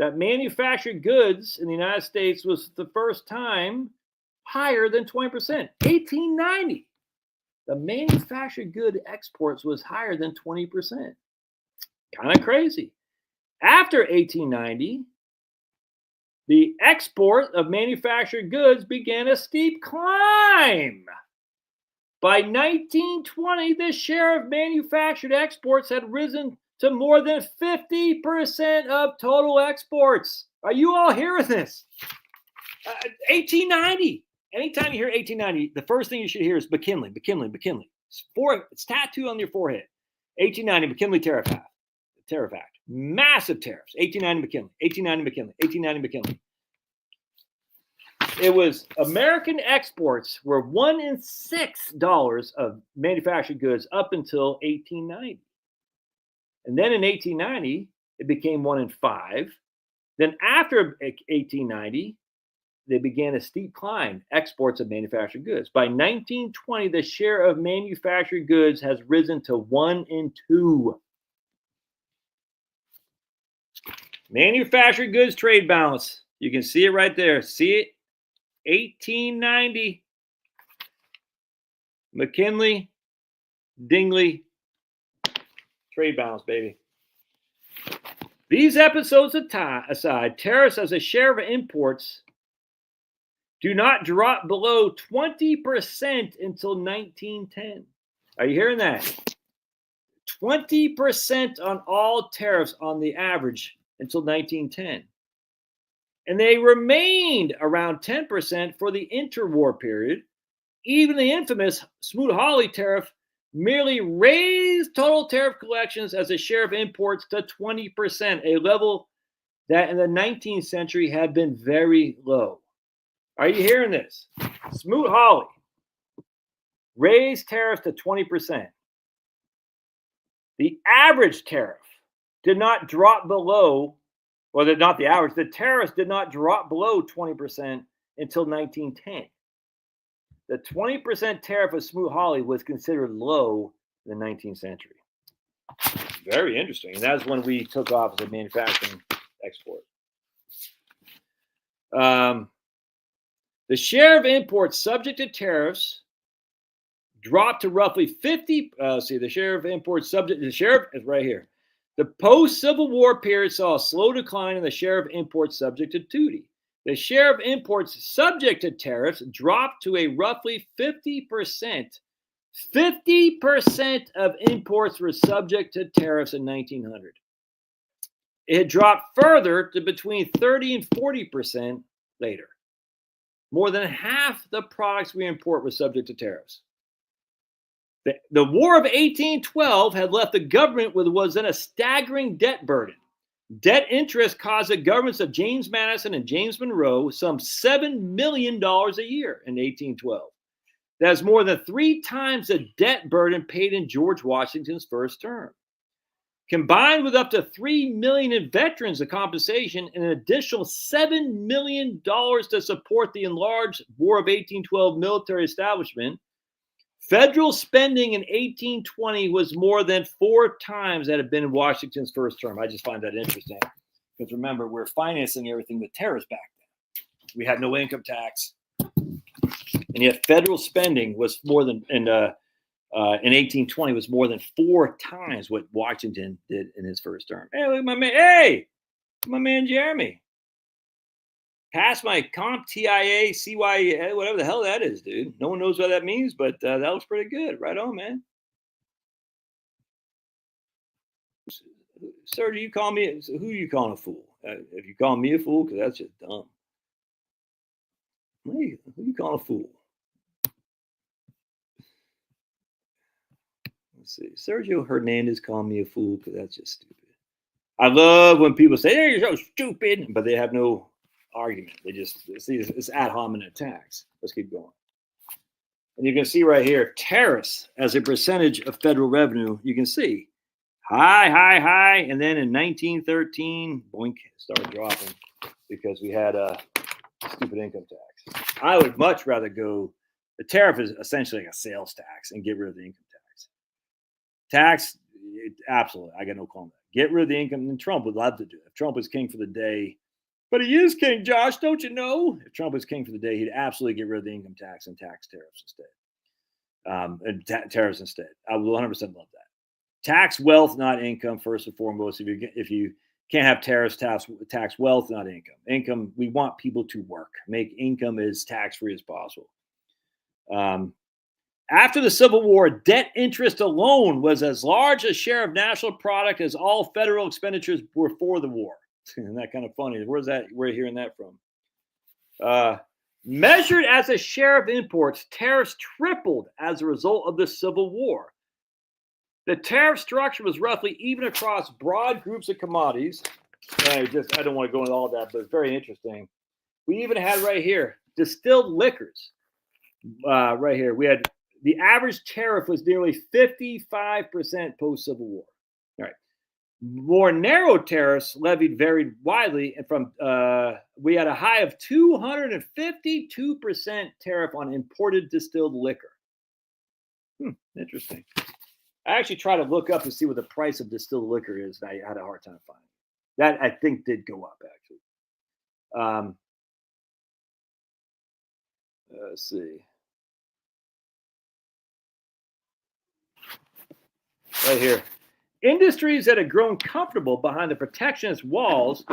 that manufactured goods in the United States was the first time higher than 20%. 1890. The manufactured good exports was higher than 20%. Kind of crazy. After 1890, the export of manufactured goods began a steep climb. By 1920, the share of manufactured exports had risen to more than 50% of total exports. Are you all hearing this? 1890. Anytime you hear 1890, the first thing you should hear is McKinley. It's tattooed on your forehead. 1890, McKinley Tariff Act. Massive tariffs. 1890 McKinley. it was American exports were $1 in $6 of manufactured goods up until 1890. And then in 1890, it became 1 in 5. Then after 1890, they began a steep climb, exports of manufactured goods. By 1920, the share of manufactured goods has risen to 1 in 2. Manufactured goods trade balance. You can see it right there. See it? 1890. McKinley, Dingley, trade balance, baby. These episodes aside, tariffs as a share of imports do not drop below 20% until 1910. Are you hearing that? 20% on all tariffs on the average until 1910. And they remained around 10% for the interwar period. Even the infamous Smoot-Hawley tariff merely raised total tariff collections as a share of imports to 20%, a level that in the 19th century had been very low. Are you hearing this? Smoot-Hawley raised tariffs to 20%. The average tariff did not drop below, well, not the average, the tariffs did not drop below 20% until 1910. The 20% tariff of Smoot-Hawley was considered low in the 19th century. Very interesting. And that's when we took off as a manufacturing export. The share of imports subject to tariffs dropped to roughly 50. The share of imports subject to the share is right here. The post-Civil War period saw a slow decline in the share of imports subject to duty. The share of imports subject to tariffs dropped to a roughly 50%. 50% of imports were subject to tariffs in 1900. It dropped further to between 30 and 40% later. More than half the products we import were subject to tariffs. The War of 1812 had left the government with what was then a staggering debt burden. Debt interest caused the governments of James Madison and James Monroe some $7 million a year in 1812. That's more than 3 times the debt burden paid in George Washington's first term. Combined with up to $3 million in veterans of compensation and an additional $7 million to support the enlarged War of 1812 military establishment, federal spending in 1820 was more than 4 times that had been in Washington's first term. I just find that interesting because remember, we're financing everything with tariffs back then. We had no income tax, and yet federal spending was more than in 1820 was more than 4 times what Washington did in his first term. Hey, look at my man! Hey, my man Jeremy. Pass my comp TIA, CYA, whatever the hell that is, dude. No one knows what that means, but that looks pretty good. Right on, man. Sir, do you call me, who are you calling a fool? If you call me a fool, because that's just dumb. Who you calling a fool? Let's see. Sergio Hernandez calling me a fool because that's just stupid. I love when people say, hey, you're so stupid, but they have no argument. They just see it's ad hominem attacks. Let's keep going. And you can see right here, tariffs as a percentage of federal revenue. You can see high. And then in 1913, boink, started dropping because we had a stupid income tax. I would much rather go, the tariff is essentially like a sales tax and get rid of the income tax. Absolutely. I got no comment. Get rid of the income. And Trump would love to do it. If Trump was king for the day, but he is king, Josh, don't you know? If Trump was king for the day, he'd absolutely get rid of the income tax and tax tariffs instead. Tariffs instead. I would 100% love that. Tax wealth, not income, first and foremost. If you can't have tariffs, tax wealth, not income. Income, we want people to work. Make income as tax-free as possible. After the Civil War, debt interest alone was as large a share of national product as all federal expenditures were for the war. Isn't that kind of funny? Where's that? We're hearing that from. Measured as a share of imports, tariffs tripled as a result of the Civil War. The tariff structure was roughly even across broad groups of commodities. I don't want to go into all that, but it's very interesting. We even had right here distilled liquors. Right here, we had the average tariff was nearly 55% post-Civil War. All right. More narrow tariffs levied varied widely, and from we had a high of 252% tariff on imported distilled liquor. Interesting. I actually tried to look up to see what the price of distilled liquor is, and I had a hard time finding it. That I think did go up actually. Let's see. Right here. Industries that had grown comfortable behind the protectionist walls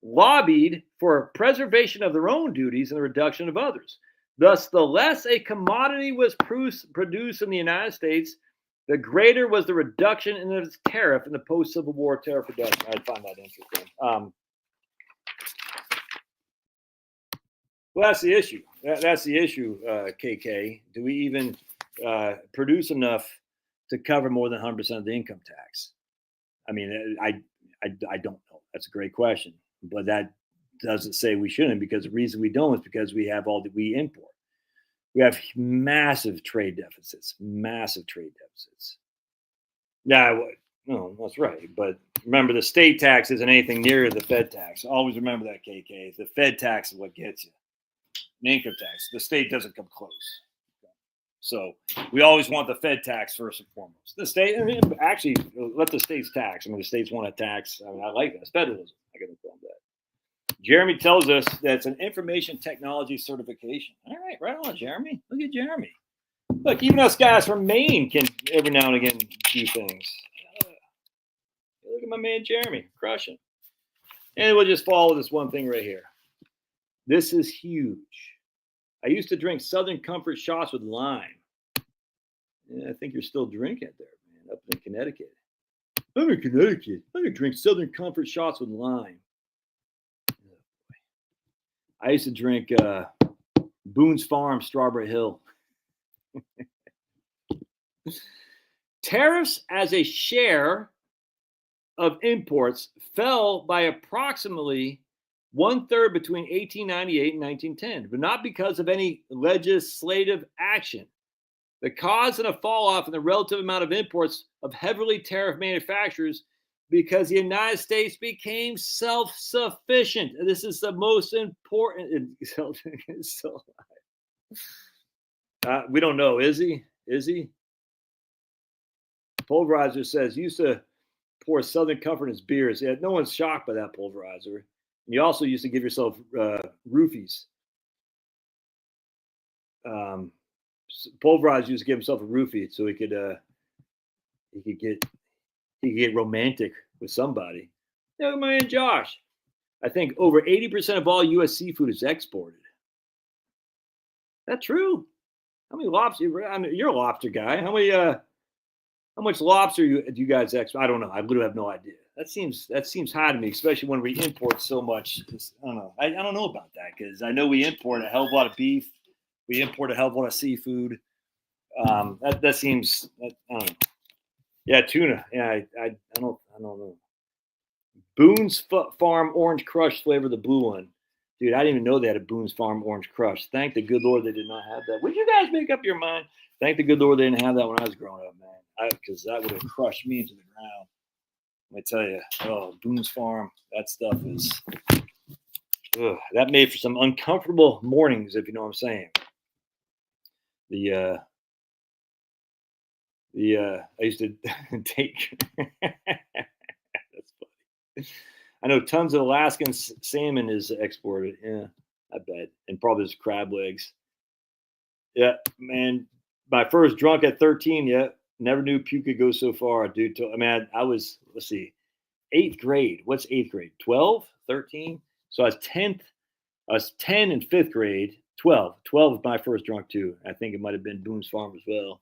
lobbied for preservation of their own duties and the reduction of others. Thus, the less a commodity was produced in the United States, the greater was the reduction in its tariff in the post-Civil War tariff reduction. I find that interesting. Well, that's the issue. That's the issue, KK. Do we even produce enough to cover more than 100% of the income tax? I mean, I don't know. That's a great question, but that doesn't say we shouldn't, because the reason we don't is because we have all that we import. We have massive trade deficits. Yeah, no, that's right. But remember, the state tax isn't anything near the Fed tax. Always remember that, KK. The Fed tax is what gets you. The income tax. The state doesn't come close. So we always want the Fed tax first and foremost. The state, actually, let the states tax. I mean, the states want to tax. I mean, I like that. It's federalism. I got no problem with that. Jeremy tells us that it's an information technology certification. All right, right on, Jeremy. Look at Jeremy. Look, even us guys from Maine can every now and again do things. Look at my man Jeremy, crushing. And we'll just follow this one thing right here. This is huge. I used to drink Southern Comfort shots with lime. Yeah, I think you're still drinking there, man, up in Connecticut. I'm in Connecticut. I can drink Southern Comfort shots with lime. I used to drink Boone's Farm Strawberry Hill. Tariffs as a share of imports fell by approximately 1/3 between 1898 and 1910, but not because of any legislative action. The cause of a fall off in the relative amount of imports of heavily tariff manufacturers because the United States became self-sufficient. This is the most important. We don't know. Is he? Pulverizer says used to pour Southern Comfort in his beers. Yeah, no one's shocked by that, Pulverizer. And you also used to give yourself roofies. Pulverizer used to give himself a roofie so he could get romantic with somebody. Yeah, my man Josh. I think over 80% of all U.S. seafood is exported. That true? How many lobster? I mean, you're a lobster guy. How much lobster do you guys export? I don't know. I literally have no idea. That seems high to me, especially when we import so much. I don't know. I don't know about that, because I know we import a hell of a lot of beef. We import a hell of a lot of seafood. That seems. I don't know. Yeah, tuna. Yeah, I don't know. Boone's Farm Orange Crush flavor, the blue one. Dude, I didn't even know they had a Boone's Farm Orange Crush. Thank the good Lord they did not have that. Would you guys make up your mind? Thank the good Lord they didn't have that when I was growing up, man. Because that would have crushed me into the ground. Let me tell you, Boone's Farm, that stuff is. That made for some uncomfortable mornings, if you know what I'm saying. I used to take. That's funny. I know tons of Alaskan salmon is exported. Yeah, I bet, and probably just crab legs. Yeah, man. My first drunk at 13. Yeah, never knew puke could go so far, dude. I was. Let's see, 8th grade. What's 8th grade? 12, 13. So I was 10th. I was 10 in 5th grade. 12 was my first drunk too. I think it might have been Boone's Farm as well.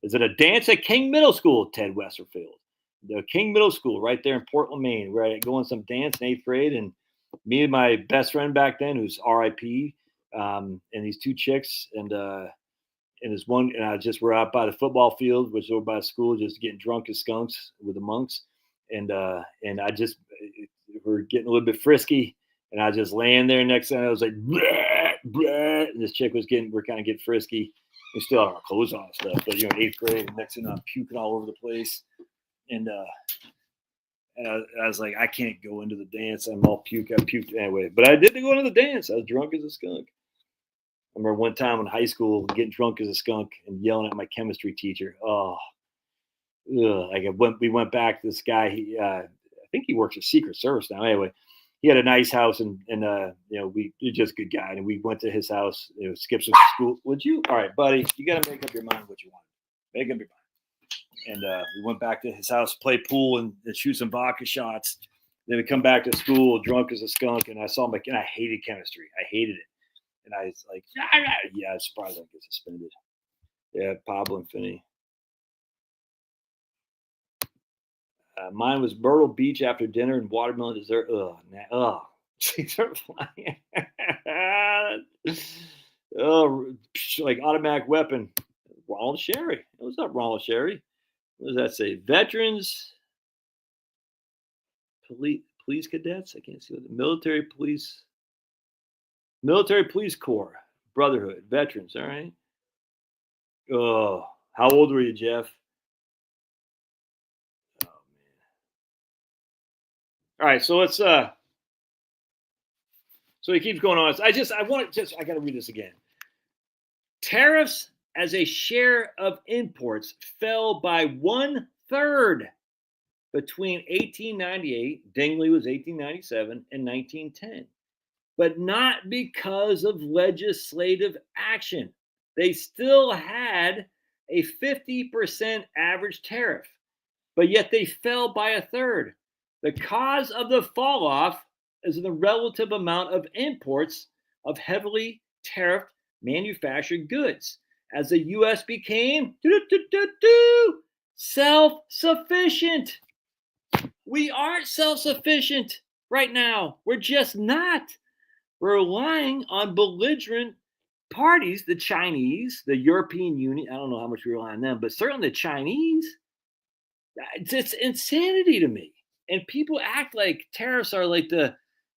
Is it a dance at King Middle School, Ted Westerfield? The King Middle School right there in Portland, Maine, where I go on some dance in 8th grade, and me and my best friend back then, who's RIP, and these two chicks, and this one, and I just were out by the football field, which is over by the school, just getting drunk as skunks with the monks, and I just we're getting a little bit frisky, And I was just laying there. Next thing I was like, bleh, bleh, and this chick we're kind of getting frisky. We still have our clothes on and stuff, but 8th grade. And next thing I'm puking all over the place. And I was like, I can't go into the dance. I'm all puke. I puked anyway. But I did go into the dance. I was drunk as a skunk. I remember one time in high school getting drunk as a skunk and yelling at my chemistry teacher. Oh, we went back to this guy. I think he works for Secret Service now. Anyway, he had a nice house, and he's just a good guy. And we went to his house. Skip some school. Would you? All right, buddy. You got to make up your mind what you want. Make up your mind. And we went back to his house, play pool, and shoot some vodka shots. Then we come back to school, drunk as a skunk, and I saw him and I hated chemistry. I hated it. And I was like, yeah, I'm surprised I get suspended. Yeah, Pablo and Finney. Mine was Myrtle Beach after dinner and watermelon dessert. These are flying. Like automatic weapon. Ronald Sherry. It was not Ronald Sherry. What does that say? Veterans, police cadets. I can't see what the military police corps, brotherhood, veterans. All right. Oh, how old were you, Jeff? Oh man. All right, so let's. So he keeps going on. I got to read this again. Tariffs as a share of imports fell by 1/3 between 1898, Dingley was 1897, and 1910, but not because of legislative action. They still had a 50% average tariff, but yet they fell by 1/3. The cause of the fall off is the relative amount of imports of heavily tariffed manufactured goods as the U.S. became self-sufficient. We aren't self-sufficient right now. We're just not. We're relying on belligerent parties, the Chinese, the European Union. I don't know how much we rely on them, but certainly the Chinese. It's insanity to me. And people act like tariffs are like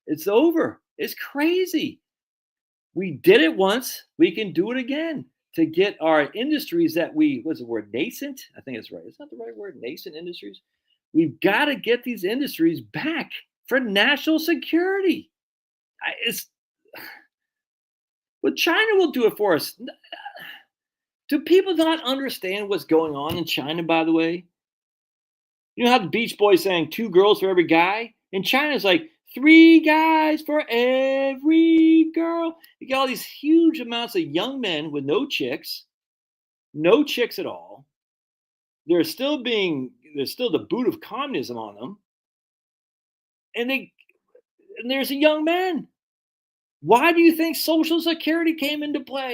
it's over. It's crazy. We did it once. We can do it again to get our industries that what's the word, nascent? I think it's right. It's not the right word, nascent industries. We've got to get these industries back for national security. But China will do it for us. Do people not understand what's going on in China, by the way? You know how the Beach Boys sang 2 girls for every guy? In China, it's like 3 guys for every girl. You got all these huge amounts of young men with no chicks at all. There's still the boot of communism on them. And there's a young man. Why do you think Social Security came into play?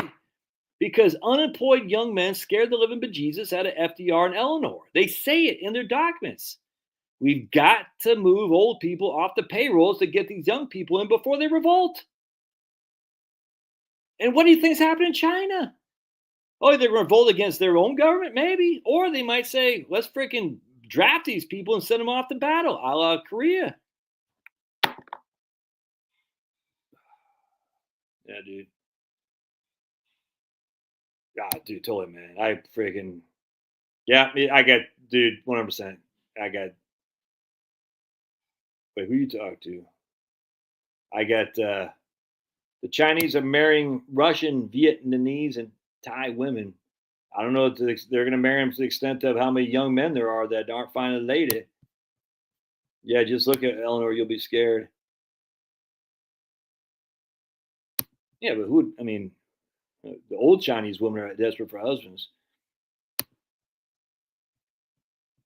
Because unemployed young men scared the living bejesus out of FDR and Eleanor. They say it in their documents. We've got to move old people off the payrolls to get these young people in before they revolt. And what do you think is happening in China? Oh, they're going to revolt against their own government, maybe. Or they might say, let's freaking draft these people and send them off to battle, a la Korea. Yeah, dude. God, dude, totally, man. I freaking, yeah, I got, dude, 100%. Wait, who you talk to? I got, the Chinese are marrying Russian, Vietnamese, and Thai women. I don't know if they're going to marry them to the extent of how many young men there are that aren't finding a lady. Yeah, just look at Eleanor, you'll be scared. Yeah, but the old Chinese women are desperate for husbands.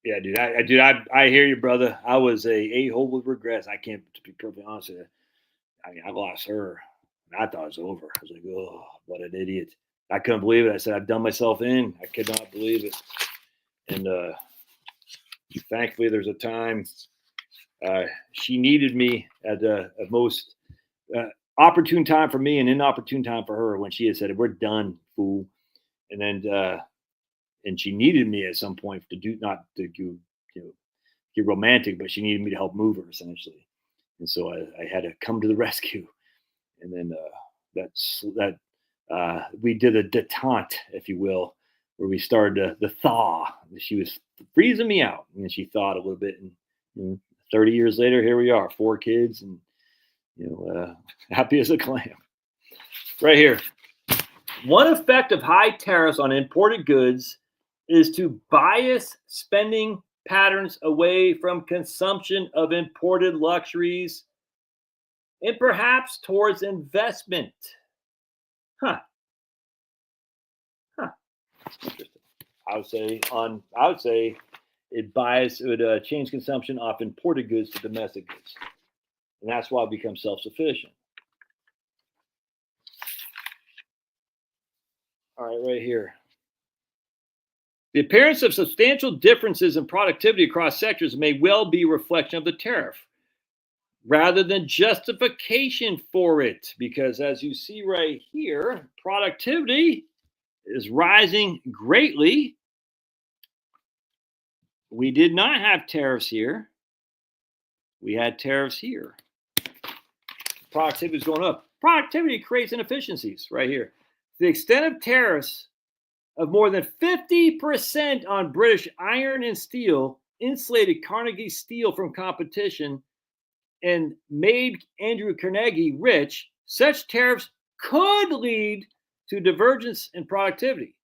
Yeah, dude. I hear you, brother. I was a hole with regrets. I can't, to be perfectly honest with you. I mean, I lost her. And I thought it was over. I was like, oh, what an idiot. I couldn't believe it. I said, I've done myself in. I could not believe it. And thankfully, there's a time she needed me at the most opportune time for me and inopportune time for her when she had said, we're done, fool. And then, and she needed me at some point not to get romantic, but she needed me to help move her essentially. And so I had to come to the rescue. And then we did a detente, if you will, where we started the thaw. She was freezing me out, and then she thawed a little bit. And 30 years later, here we are, 4 kids, and happy as a clam. Right here. One effect of high tariffs on imported goods is to bias spending patterns away from consumption of imported luxuries and perhaps towards investment. Huh. Interesting. I would say it would change consumption of imported goods to domestic goods, and that's why it becomes self-sufficient. All right, right here. The appearance of substantial differences in productivity across sectors may well be a reflection of the tariff rather than justification for it, because as you see right here, productivity is rising greatly. We did not have tariffs here. We had tariffs here. Productivity is going up. Productivity creates inefficiencies right here. The extent of tariffs of more than 50% on British iron and steel insulated Carnegie Steel from competition and made Andrew Carnegie rich. Such tariffs could lead to divergence in productivity.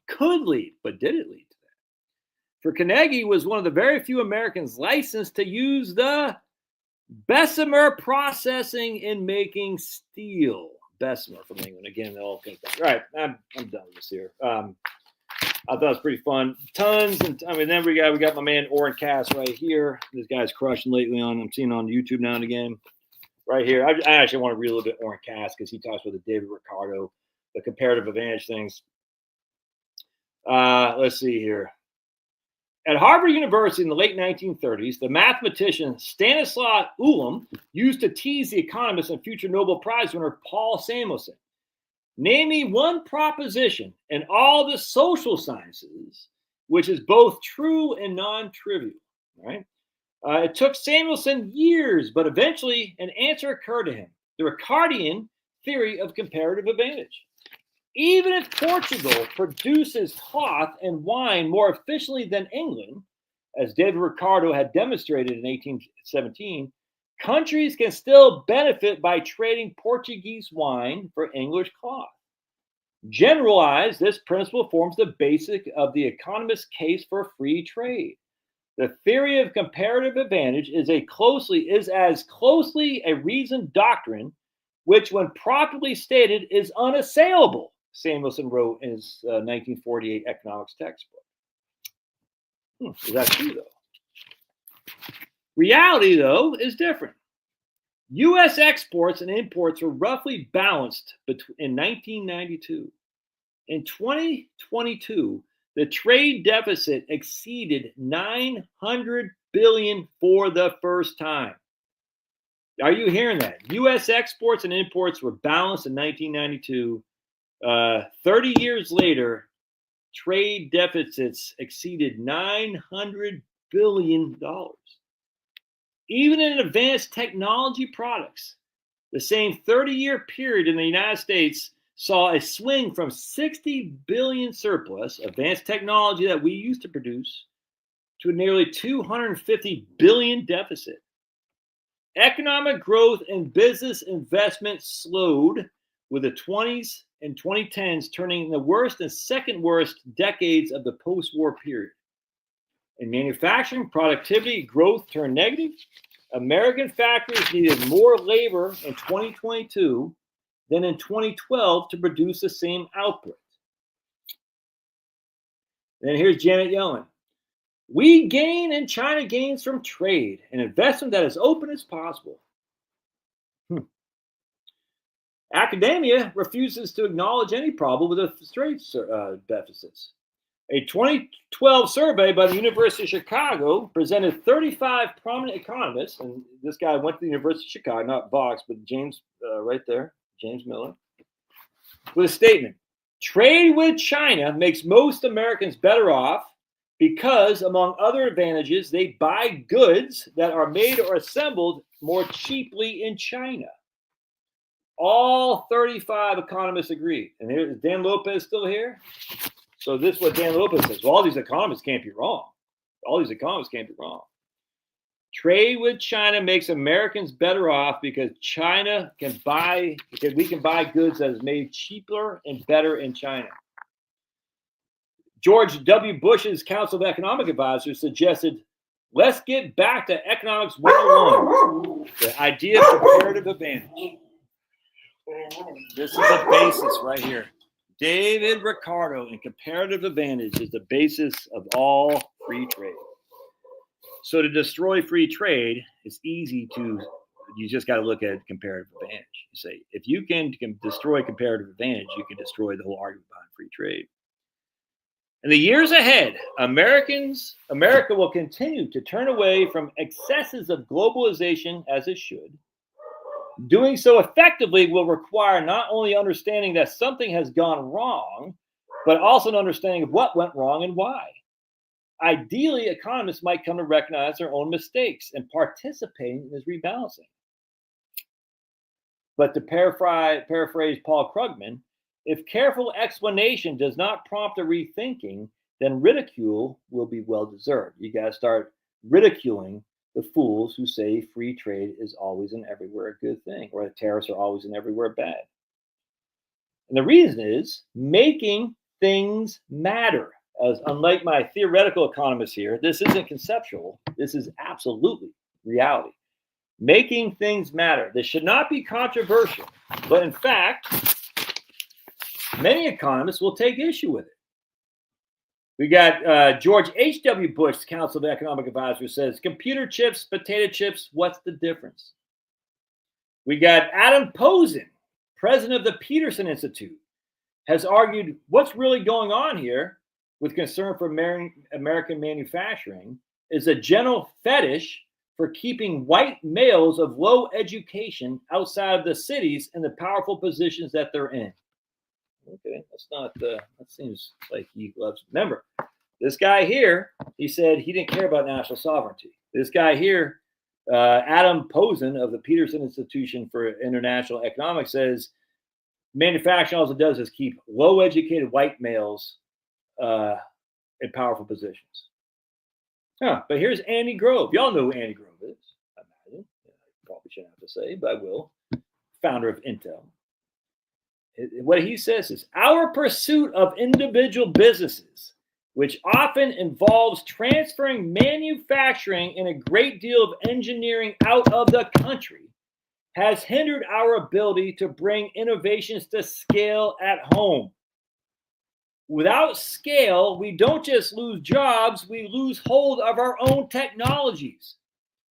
Could lead, but did it lead to that? For Carnegie was one of the very few Americans licensed to use the Bessemer processing in making steel. Bessemer from England. Again, all kinds of things. All right, I'm done with this here. I thought it was pretty fun. Tons, and then we got my man Oren Cass right here. This guy's crushing lately I'm seeing on YouTube now and again. Right here, I actually want to read a little bit Oren Cass because he talks about the David Ricardo, the comparative advantage things. Let's see here. At Harvard University in the late 1930s, the mathematician Stanislaw Ulam used to tease the economist and future Nobel Prize winner Paul Samuelson. Name me one proposition in all the social sciences which is both true and non-trivial. Right? It took Samuelson years, but eventually an answer occurred to him: the Ricardian theory of comparative advantage. Even if Portugal produces cloth and wine more efficiently than England, as David Ricardo had demonstrated in 1817, countries can still benefit by trading Portuguese wine for English cloth. Generalized, this principle forms the basis of the economist's case for free trade. The theory of comparative advantage is as closely a reasoned doctrine, which, when properly stated, is unassailable, Samuelson wrote in his 1948 economics textbook. Is that true, though? Reality, though, is different. U.S. exports and imports were roughly balanced in 1992. In 2022, the trade deficit exceeded $900 billion for the first time. Are you hearing that? U.S. exports and imports were balanced in 1992. 30 years later, trade deficits exceeded $900 billion. Even in advanced technology products, the same 30-year period in the United States saw a swing from 60 billion surplus, advanced technology that we used to produce, to a nearly 250 billion deficit. Economic growth and business investment slowed, with the 20s and 2010s turning the worst and second worst decades of the post-war period. In manufacturing, productivity growth turned negative. American factories needed more labor in 2022 than in 2012 to produce the same output. Then here's Janet Yellen. We gain and China gains from trade, an investment that is open as possible. Academia refuses to acknowledge any problem with the trade deficits. A 2012 survey by the University of Chicago presented 35 prominent economists, and this guy went to the University of Chicago, not Vox, but James, right there, James Miller, with a statement: trade with China makes most Americans better off because, among other advantages, they buy goods that are made or assembled more cheaply in China. All 35 economists agree. And is Dan Lopez still here? So this is what Dan Lopez says. Well, all these economists can't be wrong. All these economists can't be wrong. Trade with China makes Americans better off because we can buy goods that is made cheaper and better in China. George W. Bush's Council of Economic Advisors suggested, let's get back to economics 101, the idea of comparative advantage. This is the basis right here. David Ricardo and comparative advantage is the basis of all free trade. So to destroy free trade, it's easy to, you just got to look at comparative advantage. You say, if you can destroy comparative advantage, you can destroy the whole argument behind free trade. In the years ahead, America will continue to turn away from excesses of globalization as it should. Doing so effectively will require not only understanding that something has gone wrong, but also an understanding of what went wrong and why. Ideally, economists might come to recognize their own mistakes and participate in this rebalancing. But to paraphrase Paul Krugman, if careful explanation does not prompt a rethinking, then ridicule will be well deserved. You got to start ridiculing the fools who say free trade is always and everywhere a good thing, or that tariffs are always and everywhere bad. And the reason is making things matter. As unlike my theoretical economists here, this isn't conceptual. This is absolutely reality. Making things matter. This should not be controversial, but in fact, many economists will take issue with it. We got George H.W. Bush's Council of Economic Advisors says, computer chips, potato chips, what's the difference? We got Adam Posen, president of the Peterson Institute, has argued what's really going on here with concern for American manufacturing is a general fetish for keeping white males of low education outside of the cities in the powerful positions that they're in. Okay, that's not, that seems like he loves, remember, this guy here, he said he didn't care about national sovereignty. This guy here, Adam Posen of the Peterson Institution for International Economics says, manufacturing all it does is keep low educated white males in powerful positions. But here's Andy Grove. Y'all know who Andy Grove is, I imagine. I probably shouldn't have to say, but I will. Founder of Intel. What he says is, our pursuit of individual businesses, which often involves transferring manufacturing and a great deal of engineering out of the country, has hindered our ability to bring innovations to scale at home. Without scale, we don't just lose jobs, we lose hold of our own technologies.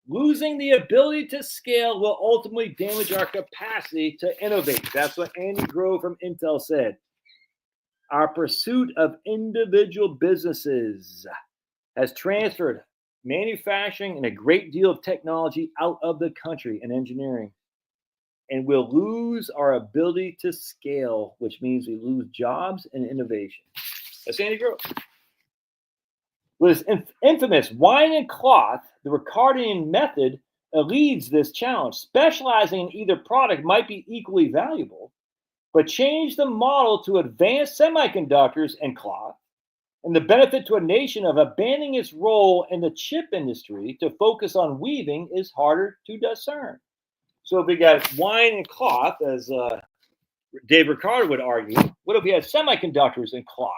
Losing the ability to scale will ultimately damage our capacity to innovate. That's what Andy Grove from Intel said. Our pursuit of individual businesses has transferred manufacturing and a great deal of technology out of the country and engineering. And we'll lose our ability to scale, which means we lose jobs and innovation. That's Andy Grove. With his infamous wine and cloth, the Ricardian method eludes this challenge. Specializing in either product might be equally valuable, but change the model to advanced semiconductors and cloth, and the benefit to a nation of abandoning its role in the chip industry to focus on weaving is harder to discern. So if we got wine and cloth, as Dave Ricardo would argue, what if we had semiconductors and cloth?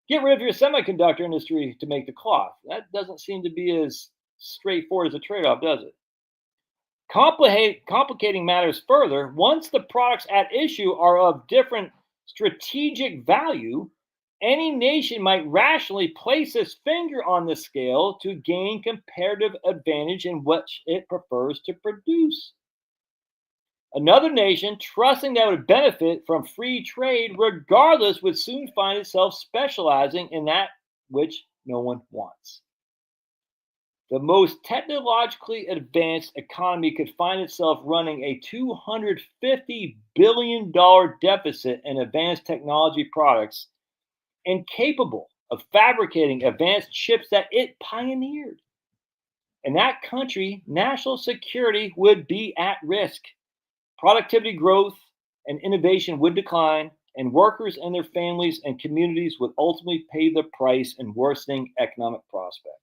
Get rid of your semiconductor industry to make the cloth. That doesn't seem to be as straightforward as a trade-off, does it? Complicating matters further, once the products at issue are of different strategic value, any nation might rationally place its finger on the scale to gain comparative advantage in what it prefers to produce. Another nation, trusting that it would benefit from free trade regardless, would soon find itself specializing in that which no one wants. The most technologically advanced economy could find itself running a $250 billion deficit in advanced technology products, incapable of fabricating advanced chips that it pioneered. In that country, national security would be at risk. Productivity growth and innovation would decline, and workers and their families and communities would ultimately pay the price in worsening economic prospects.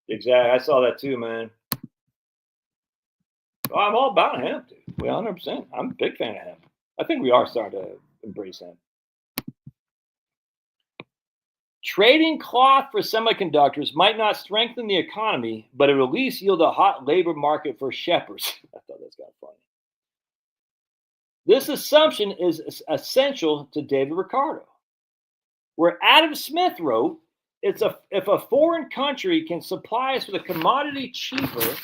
Exactly. I saw that too, man. Oh, I'm all about hemp, dude. 100%. I'm a big fan of hemp. I think we are starting to embrace hemp. Trading cloth for semiconductors might not strengthen the economy, but it will at least yield a hot labor market for shepherds. I thought that's kind of funny. This assumption is essential to David Ricardo. Where Adam Smith wrote, if a foreign country can supply us with a commodity cheaper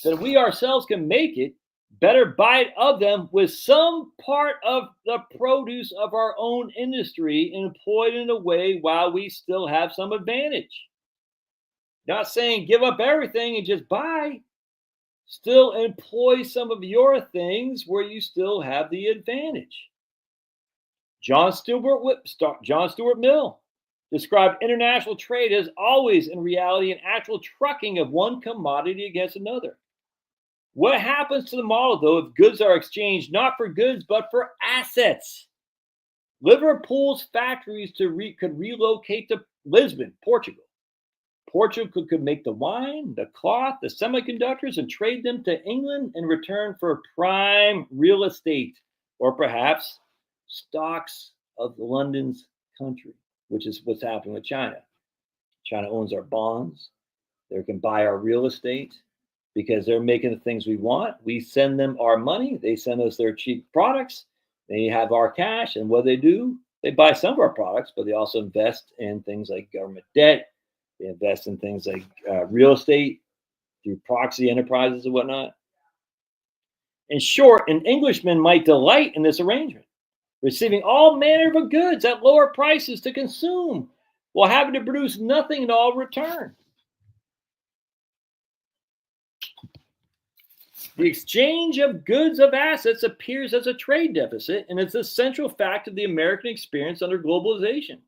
than we ourselves can make it, better buy it of them with some part of the produce of our own industry and employed in a way while we still have some advantage. Not saying give up everything and just buy. Still employ some of your things where you still have the advantage. John Stuart Mill described international trade as always in reality an actual trucking of one commodity against another. What happens to the model, though, if goods are exchanged not for goods but for assets? Liverpool's factories could relocate to Lisbon, Portugal. Portugal could make the wine, the cloth, the semiconductors, and trade them to England in return for prime real estate, or perhaps stocks of London's country, which is what's happening with China. China owns our bonds. They can buy our real estate because they're making the things we want. We send them our money. They send us their cheap products. They have our cash. And what do? They buy some of our products, but they also invest in things like government debt. They invest in things like real estate through proxy enterprises and whatnot. In short, an Englishman might delight in this arrangement, receiving all manner of goods at lower prices to consume while having to produce nothing in all return. The exchange of goods of assets appears as a trade deficit, and it's a central fact of the American experience under globalization.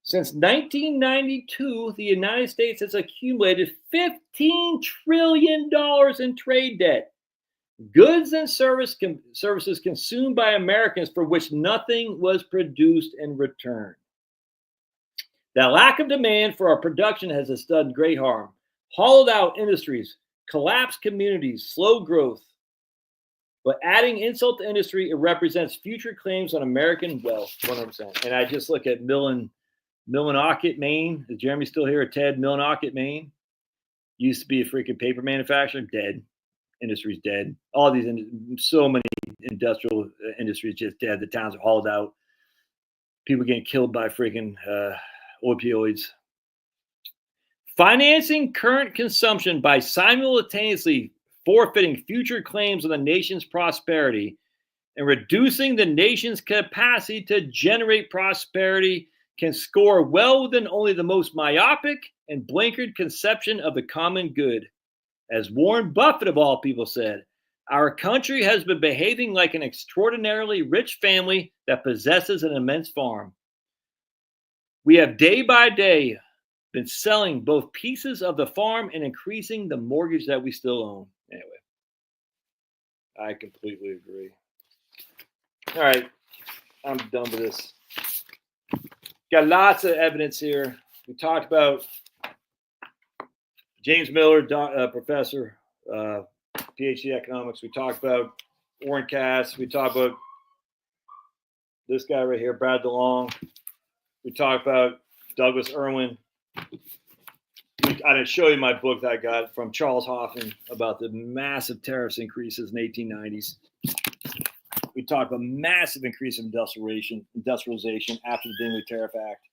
Since 1992, the United States has accumulated $15 trillion in trade debt, goods and services consumed by Americans for which nothing was produced in return. The lack of demand for our production has done great harm, hollowed out industries, collapsed communities, slow growth. But adding insult to industry, it represents future claims on American wealth, 100%. And I just look at Millinocket, Maine. Is Jeremy still here? Ted, Millinocket, Maine. Used to be a freaking paper manufacturer, dead. Industry's dead. All these, so many industrial industries just dead. The towns are hauled out. People getting killed by freaking opioids. Financing current consumption by simultaneously forfeiting future claims on the nation's prosperity and reducing the nation's capacity to generate prosperity can score well within only the most myopic and blinkered conception of the common good. As Warren Buffett, of all people, said, our country has been behaving like an extraordinarily rich family that possesses an immense farm. We have day by day been selling both pieces of the farm and increasing the mortgage that we still own. Anyway, I completely agree. All right, I'm done with this. Got lots of evidence here. We talked about James Miller, professor, PhD economics. We talked about Warren Cass. We talked about this guy right here, Brad DeLong. We talked about Douglas Irwin. I didn't show you my book that I got from Charles Hoffman about the massive tariffs increases in the 1890s. We talked about massive increase in industrialization after the Dingley Tariff Act.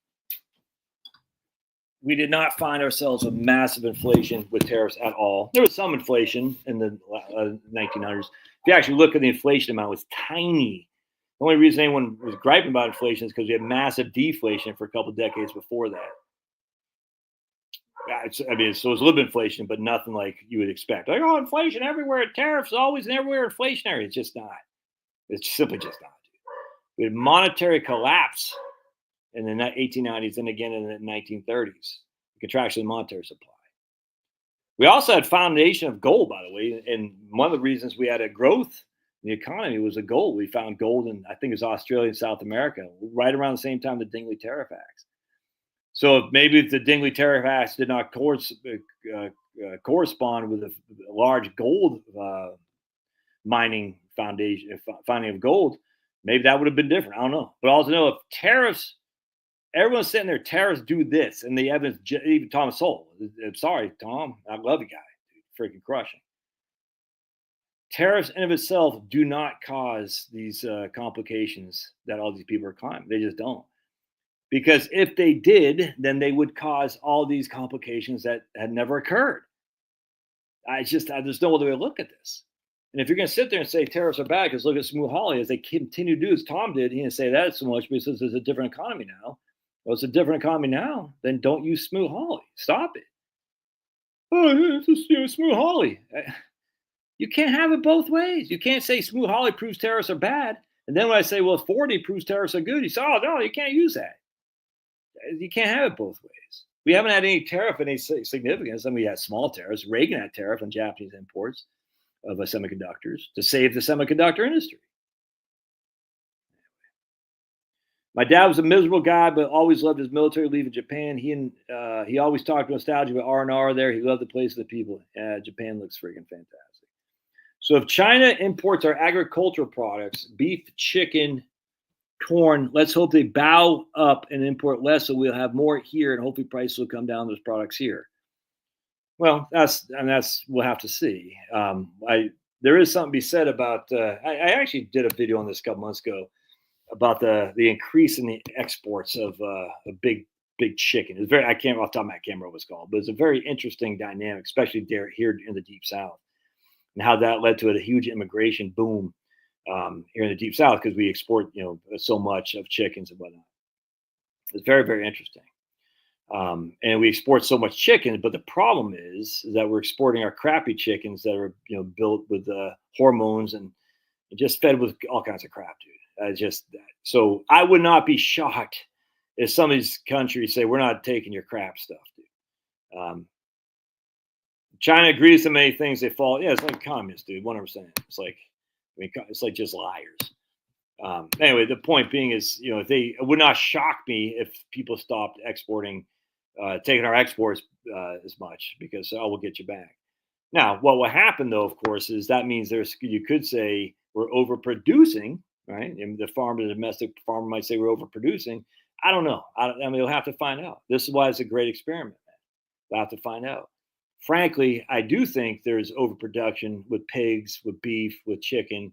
We did not find ourselves with massive inflation with tariffs at all. There was some inflation in the 1900s. If you actually look at the inflation amount, it was tiny. The only reason anyone was griping about inflation is because we had massive deflation for a couple of decades before that. So it was a little bit of inflation, but nothing like you would expect. Like, oh, inflation everywhere, tariffs always and everywhere inflationary. It's just not. It's simply just not. We had monetary collapse in the 1890s and again in the 1930s, the contraction of the monetary supply. We also had foundation of gold, by the way, and one of the reasons we had a growth in the economy was the gold. We found gold in, I think it was Australia and South America, right around the same time the Dingley Tariff Acts. So maybe if the Dingley Tariff Acts did not correspond with a large gold mining foundation, finding of gold, maybe that would have been different. I don't know. But also know if tariffs, everyone's sitting there, tariffs do this, and the evidence, even Thomas Sowell, I'm sorry, Tom, I love you guy, freaking crushing. Tariffs in of itself do not cause these complications that all these people are climbing. They just don't. Because if they did, then they would cause all these complications that had never occurred. There's no other way to look at this. And if you're going to sit there and say tariffs are bad, because look at Smoot-Hawley, as they continue to do, as Tom did, he didn't say that so much, but he says there's a different economy now. Well, it's a different economy now. Then don't use Smoot-Hawley. Stop it. Oh, it's just Smoot-Hawley. You can't have it both ways. You can't say Smoot-Hawley proves tariffs are bad, and then when I say, well, 40 proves tariffs are good, you say, oh no, you can't use that. You can't have it both ways. We haven't had any tariff in any significance. I mean, we had small tariffs. Reagan had tariff on Japanese imports of semiconductors to save the semiconductor industry. My dad was a miserable guy, but always loved his military leave in Japan. He always talked nostalgia about R&R there. He loved the place of the people. Japan looks freaking fantastic. So if China imports our agricultural products, beef, chicken, corn, let's hope they bow up and import less, so we'll have more here, and hopefully prices will come down on those products here. Well, that's we'll have to see. There is something to be said about. I actually did a video on this a couple months ago about the increase in the exports of a big chicken. It's very, I can't off the top of my camera what it's called, but it's a very interesting dynamic, especially there here in the Deep South, and how that led to a huge immigration boom here in the Deep South because we export so much of chickens and whatnot. It's very, very interesting. And we export so much chicken, but the problem is that we're exporting our crappy chickens that are built with hormones and just fed with all kinds of crap, dude. So I would not be shocked if some of these countries say we're not taking your crap stuff, dude. China agrees to many things. They fall. Yeah, it's like communists, dude. 100%. It's like just liars. Anyway, the point being is, it would not shock me if people stopped exporting, taking our exports as much because we'll get you back. Now, what will happen though, of course, is that means you could say we're overproducing, right? And the domestic farmer might say we're overproducing. I don't know. I mean, we'll have to find out. This is why it's a great experiment. We'll have to find out. Frankly, I do think there's overproduction with pigs, with beef, with chicken.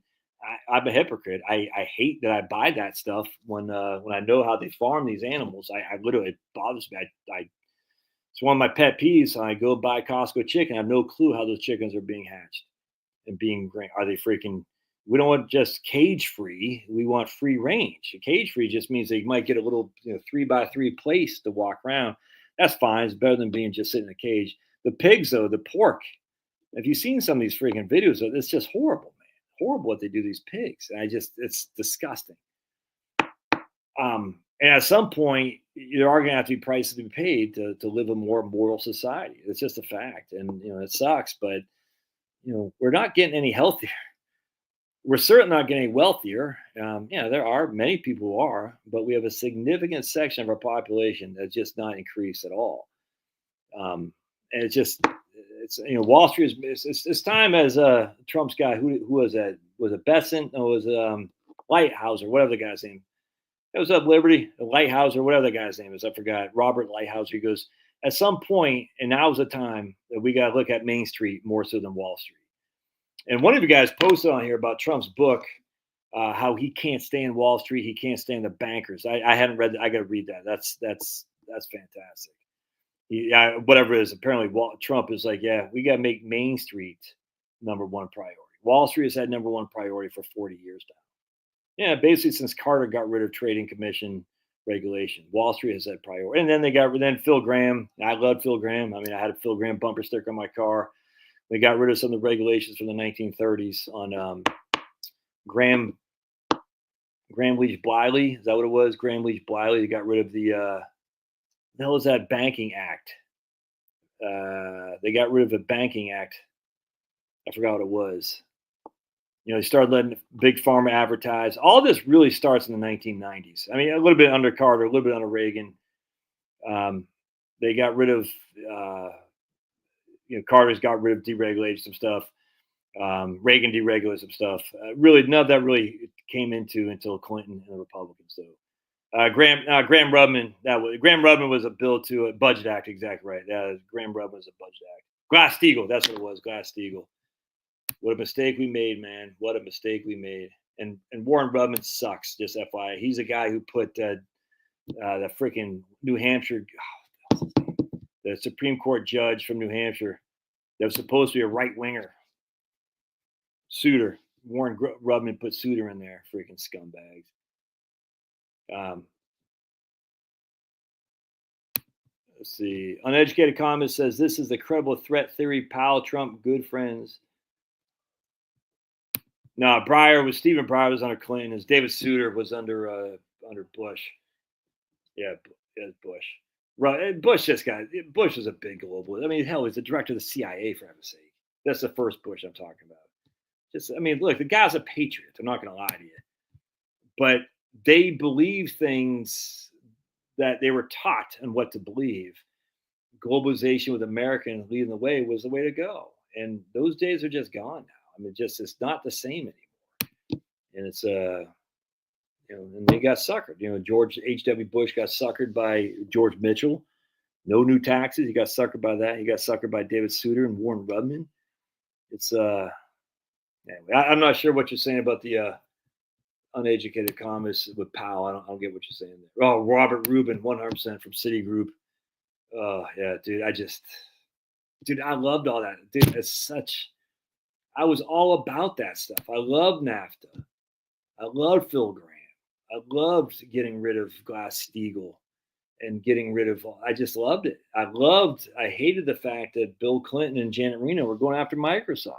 I'm a hypocrite. I hate that I buy that stuff when I know how they farm these animals. I literally, it bothers me. It's one of my pet peeves. I go buy Costco chicken. I have no clue how those chickens are being hatched and being. Are they freaking? We don't want just cage free. We want free range. Cage free just means that you might get a little 3x3 place to walk around. That's fine. It's better than being just sitting in a cage. The pigs, though, the pork. Have you seen some of these freaking videos? It's just horrible, man. Horrible what they do to these pigs. It's disgusting. And at some point, there are going to have to be prices to be paid to live a more moral society. It's just a fact, and it sucks. But we're not getting any healthier. We're certainly not getting any wealthier. There are many people who are, but we have a significant section of our population that's just not increased at all. And it's Wall Street it's time as Trump's guy who was that? Was it Besson? No, it was Lighthouse or whatever the guy's name. It was up Liberty, Lighthouse or whatever the guy's name is. I forgot. Robert Lighthouse. He goes, at some point, and now's the time that we got to look at Main Street more so than Wall Street. And one of you guys posted on here about Trump's book, how he can't stand Wall Street, he can't stand the bankers. I hadn't read that. I got to read that. That's fantastic. Whatever it is, apparently Trump is like, yeah, we got to make Main Street number one priority. Wall Street has had number one priority for 40 years now. Yeah, basically since Carter got rid of Trading Commission regulation, Wall Street has had priority. And then Phil Graham. I love Phil Graham. I mean, I had a Phil Graham bumper sticker on my car. They got rid of some of the regulations from the 1930s on Graham Graham Leach Bliley, is that what it was? Graham Leach Bliley. They got rid of the hell was that Banking Act? They got rid of the Banking Act. I forgot what it was. They started letting big pharma advertise. All this really starts in the 1990s. I mean, a little bit under Carter, a little bit under Reagan. They got rid of, Carter's got rid of deregulated some stuff. Reagan deregulated some stuff. Really, none of that really came into until Clinton and the Republicans. So, Graham Rudman. Graham Rudman was a bill to a budget act. Exactly right. Graham Rudman was a budget act. Glass-Steagall. That's what it was. Glass-Steagall. What a mistake we made, man. What a mistake we made. And Warren Rudman sucks, just FYI. He's a guy who put the freaking New Hampshire, the Supreme Court judge from New Hampshire that was supposed to be a right-winger. Souter. Warren Rudman put Souter in there. Freaking scumbags. Let's see. Uneducated Economist says this is the credible threat theory. Powell, Trump, good friends. No, Stephen Breyer was under Clinton. As David Souter was under Bush. Yeah, Bush. Bush was a big global. I mean, hell, he's the director of the CIA, for heaven's sake. That's the first Bush I'm talking about. Look, the guy's a patriot. I'm not going to lie to you. But they believe things that they were taught and what to believe. Globalization with Americans leading the way was the way to go. And those days are just gone now. I mean, it's not the same anymore. And it's, and they got suckered. George H.W. Bush got suckered by George Mitchell. No new taxes. He got suckered by that. He got suckered by David Souter and Warren Rudman. It's, anyway, I'm not sure what you're saying about the uneducated economists with Powell. I don't get what you're saying there. Oh, Robert Rubin, 100% from Citigroup. Oh, yeah, dude. I loved all that. Dude, I was all about that stuff. I loved NAFTA. I loved Phil Graham. I loved getting rid of Glass-Steagall and getting rid of, I just loved it. I hated the fact that Bill Clinton and Janet Reno were going after Microsoft.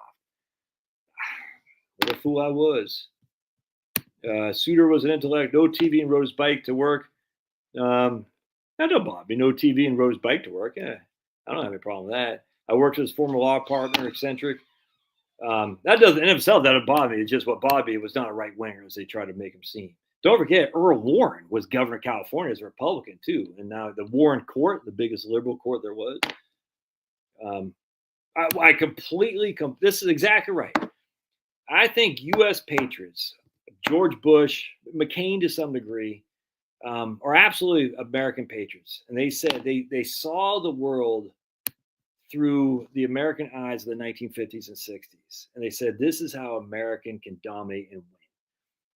What a fool I was. Souter was an intellect, no TV and rode his bike to work. That don't bother me. No TV and rode his bike to work. Yeah, I don't have any problem with that. I worked with his former law partner, eccentric. That doesn't in itself, that would bother me. It's just what bothered me was not a right winger as they tried to make him seem. Don't forget, Earl Warren was governor of California as a Republican too, and now the Warren Court, the biggest liberal court there was. I completely. This is exactly right. I think U.S. patriots, George Bush, McCain to some degree, are absolutely American patriots, and they said they saw the world through the American eyes of the 1950s and 60s. And they said, this is how American can dominate and win.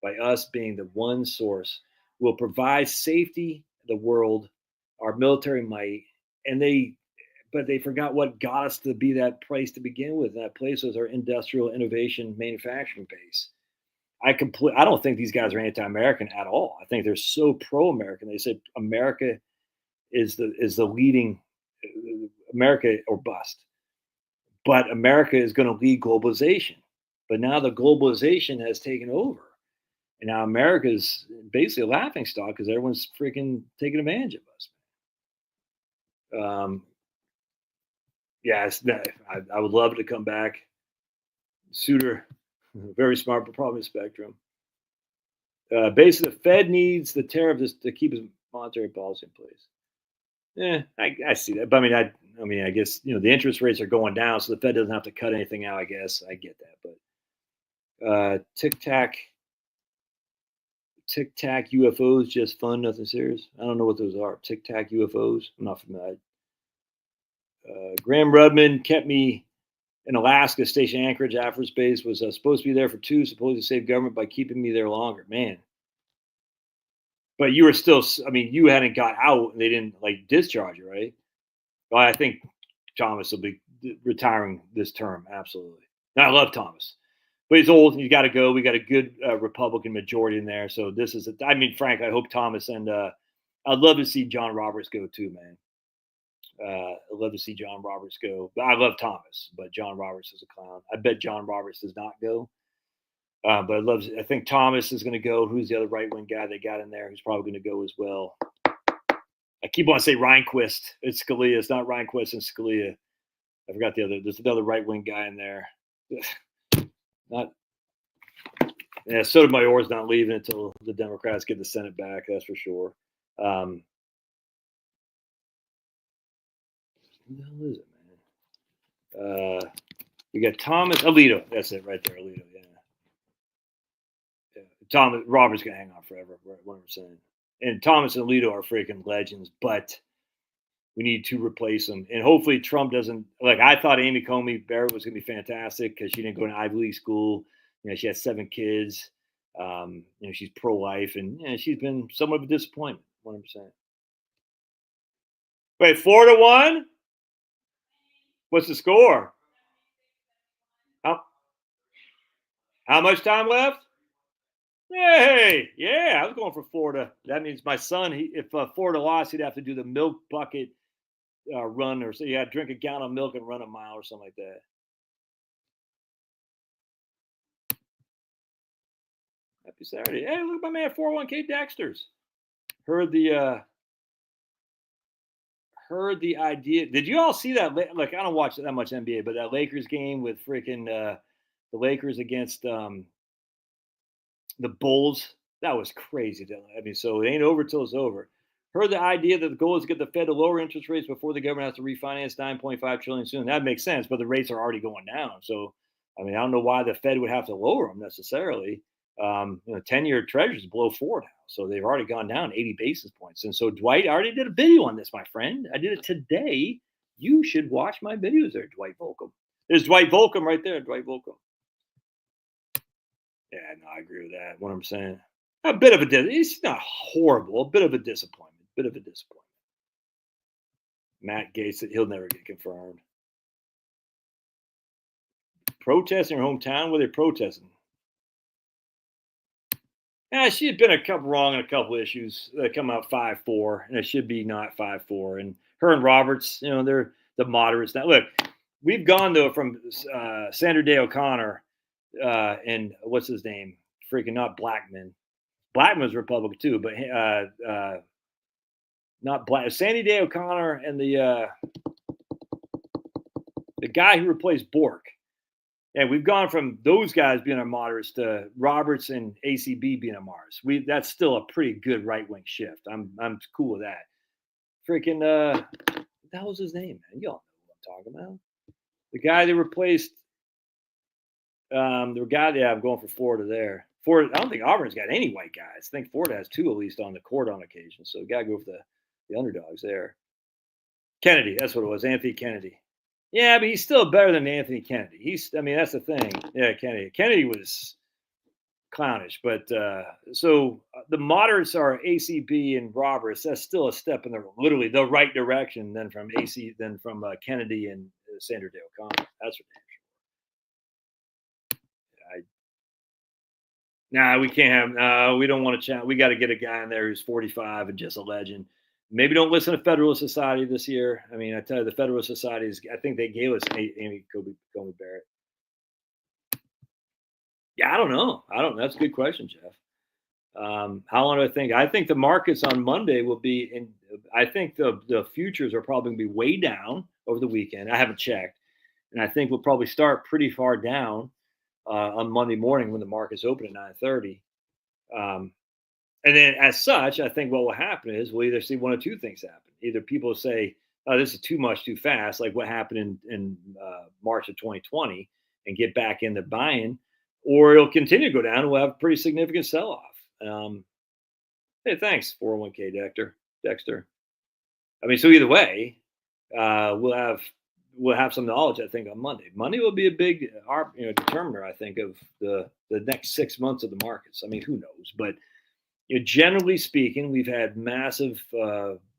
By us being the one source, will provide safety to the world, our military might. But they forgot what got us to be that place to begin with. That place was our industrial innovation manufacturing base. I don't think these guys are anti-American at all. I think they're so pro-American. They said America is the leading, America or bust. But America is going to lead globalization. But now the globalization has taken over. And now America is basically a laughingstock because everyone's freaking taking advantage of us. I would love it to come back. Souter, very smart, but probably spectrum. Basically, the Fed needs the tariff to keep its monetary policy in place. I see that. But I mean, I guess, the interest rates are going down, so the Fed doesn't have to cut anything out, I guess. I get that. But tic-tac UFOs, just fun, nothing serious. I don't know what those are. Tic-tac UFOs, I'm not familiar. Graham Rudman kept me in Alaska, Station Anchorage, Air Force Base, was supposed to be there for 2, supposed to save government by keeping me there longer. Man. But you were still, you hadn't got out and they didn't discharge you, right? Well, I think Thomas will be retiring this term. Absolutely. And I love Thomas, but he's old and he's got to go. We got a good Republican majority in there. So this is, Frank, I hope Thomas and I'd love to see John Roberts go too, man. I'd love to see John Roberts go. I love Thomas, but John Roberts is a clown. I bet John Roberts does not go. But I think Thomas is going to go. Who's the other right wing guy they got in there? Who's probably going to go as well? I keep on saying Rehnquist. It's Scalia. It's not Rehnquist and Scalia. I forgot the other. There's another right wing guy in there. Not. Yeah, Sotomayor's not leaving until the Democrats get the Senate back. That's for sure. Who the hell is it, man? We got Thomas Alito. That's it right there, Alito. Yeah. Thomas Robert's gonna hang on forever. 100%. And Thomas and Alito are freaking legends, but we need to replace them. And hopefully Trump doesn't. Like, I thought Amy Coney Barrett was gonna be fantastic because she didn't go to Ivy League school. She has 7 kids. She's pro-life, and she's been somewhat of a disappointment. 100%. Wait, 4-1. What's the score? How much time left? Hey, yeah, I was going for Florida. That means my son, if Florida lost, he'd have to do the milk bucket run, or so you had to drink a gallon of milk and run a mile or something like that. Happy Saturday. Hey, look at my man, 401k Dexter's. Heard the idea. Did you all see that? Like, I don't watch that much NBA, but that Lakers game with freaking the Lakers against the Bulls, that was crazy. I mean, so it ain't over till it's over. Heard the idea that the goal is to get the Fed to lower interest rates before the government has to refinance 9.5 trillion soon. That makes sense, but the rates are already going down. So, I mean, I don't know why the Fed would have to lower them necessarily. 10-year treasuries below 4 now, so they've already gone down 80 basis points. And so, Dwight, I already did a video on this, my friend. I did it today. You should watch my videos there, Dwight Volcom. There's Dwight Volcom right there, Dwight Volcom. Yeah, no, I agree with that. What I'm saying, a bit of it's not horrible. A bit of a disappointment. Matt Gaetz said he'll never get confirmed. Protest in your hometown? Were they protesting? Yeah, she had been a couple wrong in a couple issues that come out 5-4, and it should be not 5-4. And her and Roberts, they're the moderates. Now, look, we've gone though from Sandra Day O'Connor and what's his name? Freaking not Blackman. Blackman's Republican too, but not Black. Sandy Day O'Connor and the guy who replaced Bork. And we've gone from those guys being our moderates to Roberts and ACB being our moderates. That's still a pretty good right wing shift. I'm cool with that. Freaking what the hell was his name, man? Y'all know what I'm talking about. The guy that replaced the guy. Yeah, I'm going for Florida there. Florida. I don't think Auburn's got any white guys. I think Florida has 2 at least on the court on occasion. So you got to go for the underdogs there. Kennedy, that's what it was. Anthony Kennedy. Yeah, but he's still better than Anthony Kennedy. That's the thing. Yeah, Kennedy. Kennedy was clownish, but so the moderates are ACB and Roberts. That's still a step in literally the right direction than from Kennedy and Sandra Day O'Connor. That's for damn sure. We can't have. We don't want to chat. We got to get a guy in there who's 45 and just a legend. Maybe don't listen to Federalist Society this year. I mean, I tell you, the Federalist Society I think they gave us Amy Coney Barrett. Yeah, I don't know. That's a good question, Jeff. How long do I think? I think the markets on Monday will be in. I think the futures are probably going to be way down over the weekend. I haven't checked, and I think we'll probably start pretty far down on Monday morning when the markets open at 9:30. And then, as such, I think what will happen is we'll either see one of 2 things happen. Either people say, "Oh, this is too much, too fast," like what happened in March of 2020, and get back into buying, or it'll continue to go down and we'll have a pretty significant sell-off. Hey, thanks, 401k Dexter. I mean, so either way, we'll have some knowledge, I think, on Monday. Monday will be a big determiner, I think, of the next 6 months of the markets. I mean, who knows? But generally speaking, we've had massive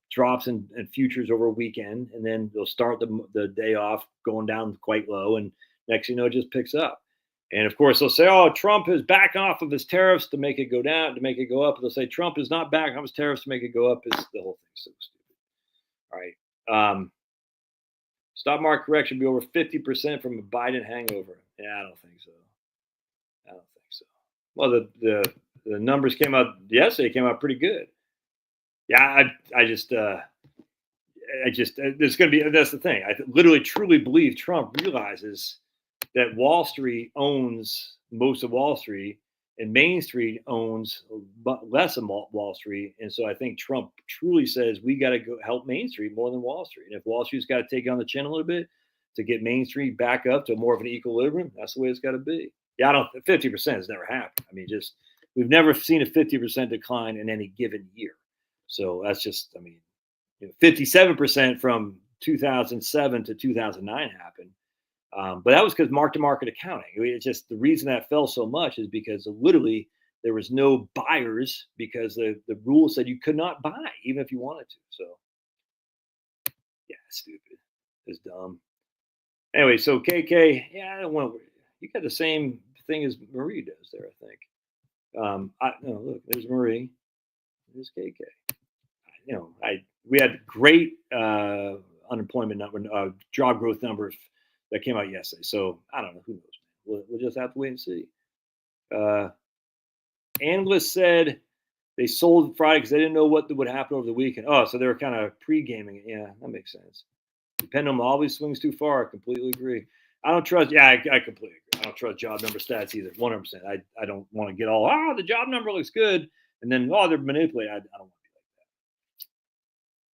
drops in futures over a weekend, and then they'll start the day off going down quite low, and next it just picks up. And of course, they'll say, "Oh, Trump is backing off of his tariffs to make it go down, to make it go up." They'll say Trump is not backing off his tariffs to make it go up. The whole thing's so stupid. All right. Stock market correction be over 50% from a Biden hangover. Yeah, I don't think so. Well, the numbers came out yesterday. Came out pretty good. Yeah, I just there's going to be, that's the thing. I literally truly believe Trump realizes that Wall Street owns most of Wall Street and Main Street owns less of Wall Street. And so I think Trump truly says we got to go help Main Street more than Wall Street. And if Wall Street's got to take on the chin a little bit to get Main Street back up to more of an equilibrium, that's the way it's got to be. Yeah, I don't, 50% has never happened. I mean, just, we've never seen a 50% decline in any given year. So that's just, I mean, 57% from 2007 to 2009 happened. But that was because mark-to-market accounting. I mean, it's just the reason that fell so much is because literally there was no buyers because the rule said you could not buy even if you wanted to. So yeah, stupid. It's dumb. Anyway, so KK, yeah, I don't want to. You got the same thing as Marie does there, I think. No, look, there's Marie. There's KK. We had great unemployment number, job growth numbers that came out yesterday. So I don't know. Who knows? We'll just have to wait and see. Analysts said they sold Friday because they didn't know what would happen over the weekend. Oh, so they were kind of pre-gaming it. Yeah, that makes sense. The pendulum always swings too far. I completely agree. I don't trust. Yeah, I completely agree. I don't trust job number stats either. 100%. I don't want to get all, the job number looks good, and then they're manipulated. I don't want to be like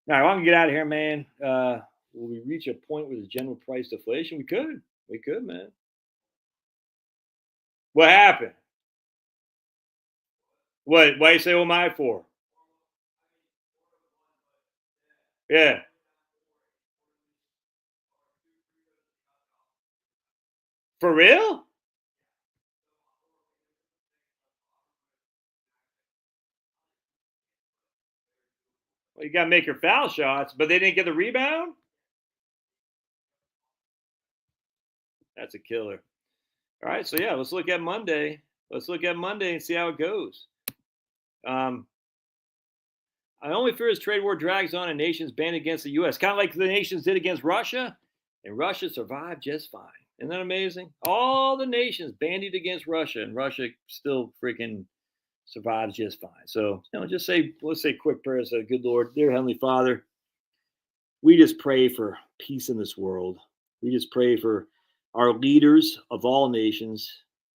that. All right, well, I'm gonna get out of here, man. Will we reach a point with the general price deflation? We could, man. What happened? What? Why you say, "Oh my," for? Yeah. For real? Well, you got to make your foul shots, but they didn't get the rebound? That's a killer. All right, so yeah, let's look at Monday. Let's look at Monday and see how it goes. I only fear as trade war drags on and nations band against the U.S., kind of like the nations did against Russia, and Russia survived just fine. Isn't that amazing? All the nations bandied against Russia, and Russia still freaking survives just fine. So, let's say quick prayers. Good Lord, dear Heavenly Father, we just pray for peace in this world. We just pray for our leaders of all nations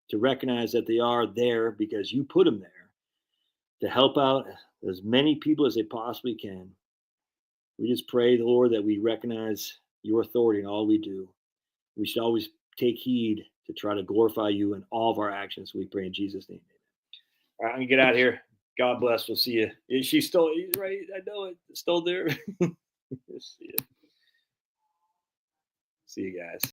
to recognize that they are there because you put them there to help out as many people as they possibly can. We just pray, Lord, that we recognize your authority in all we do. We should always take heed to try to glorify you in all of our actions. We pray in Jesus' name. All right, I'm gonna get out of here. God bless. We'll see you. Is she still right? I know it. Still there. See you. See you guys.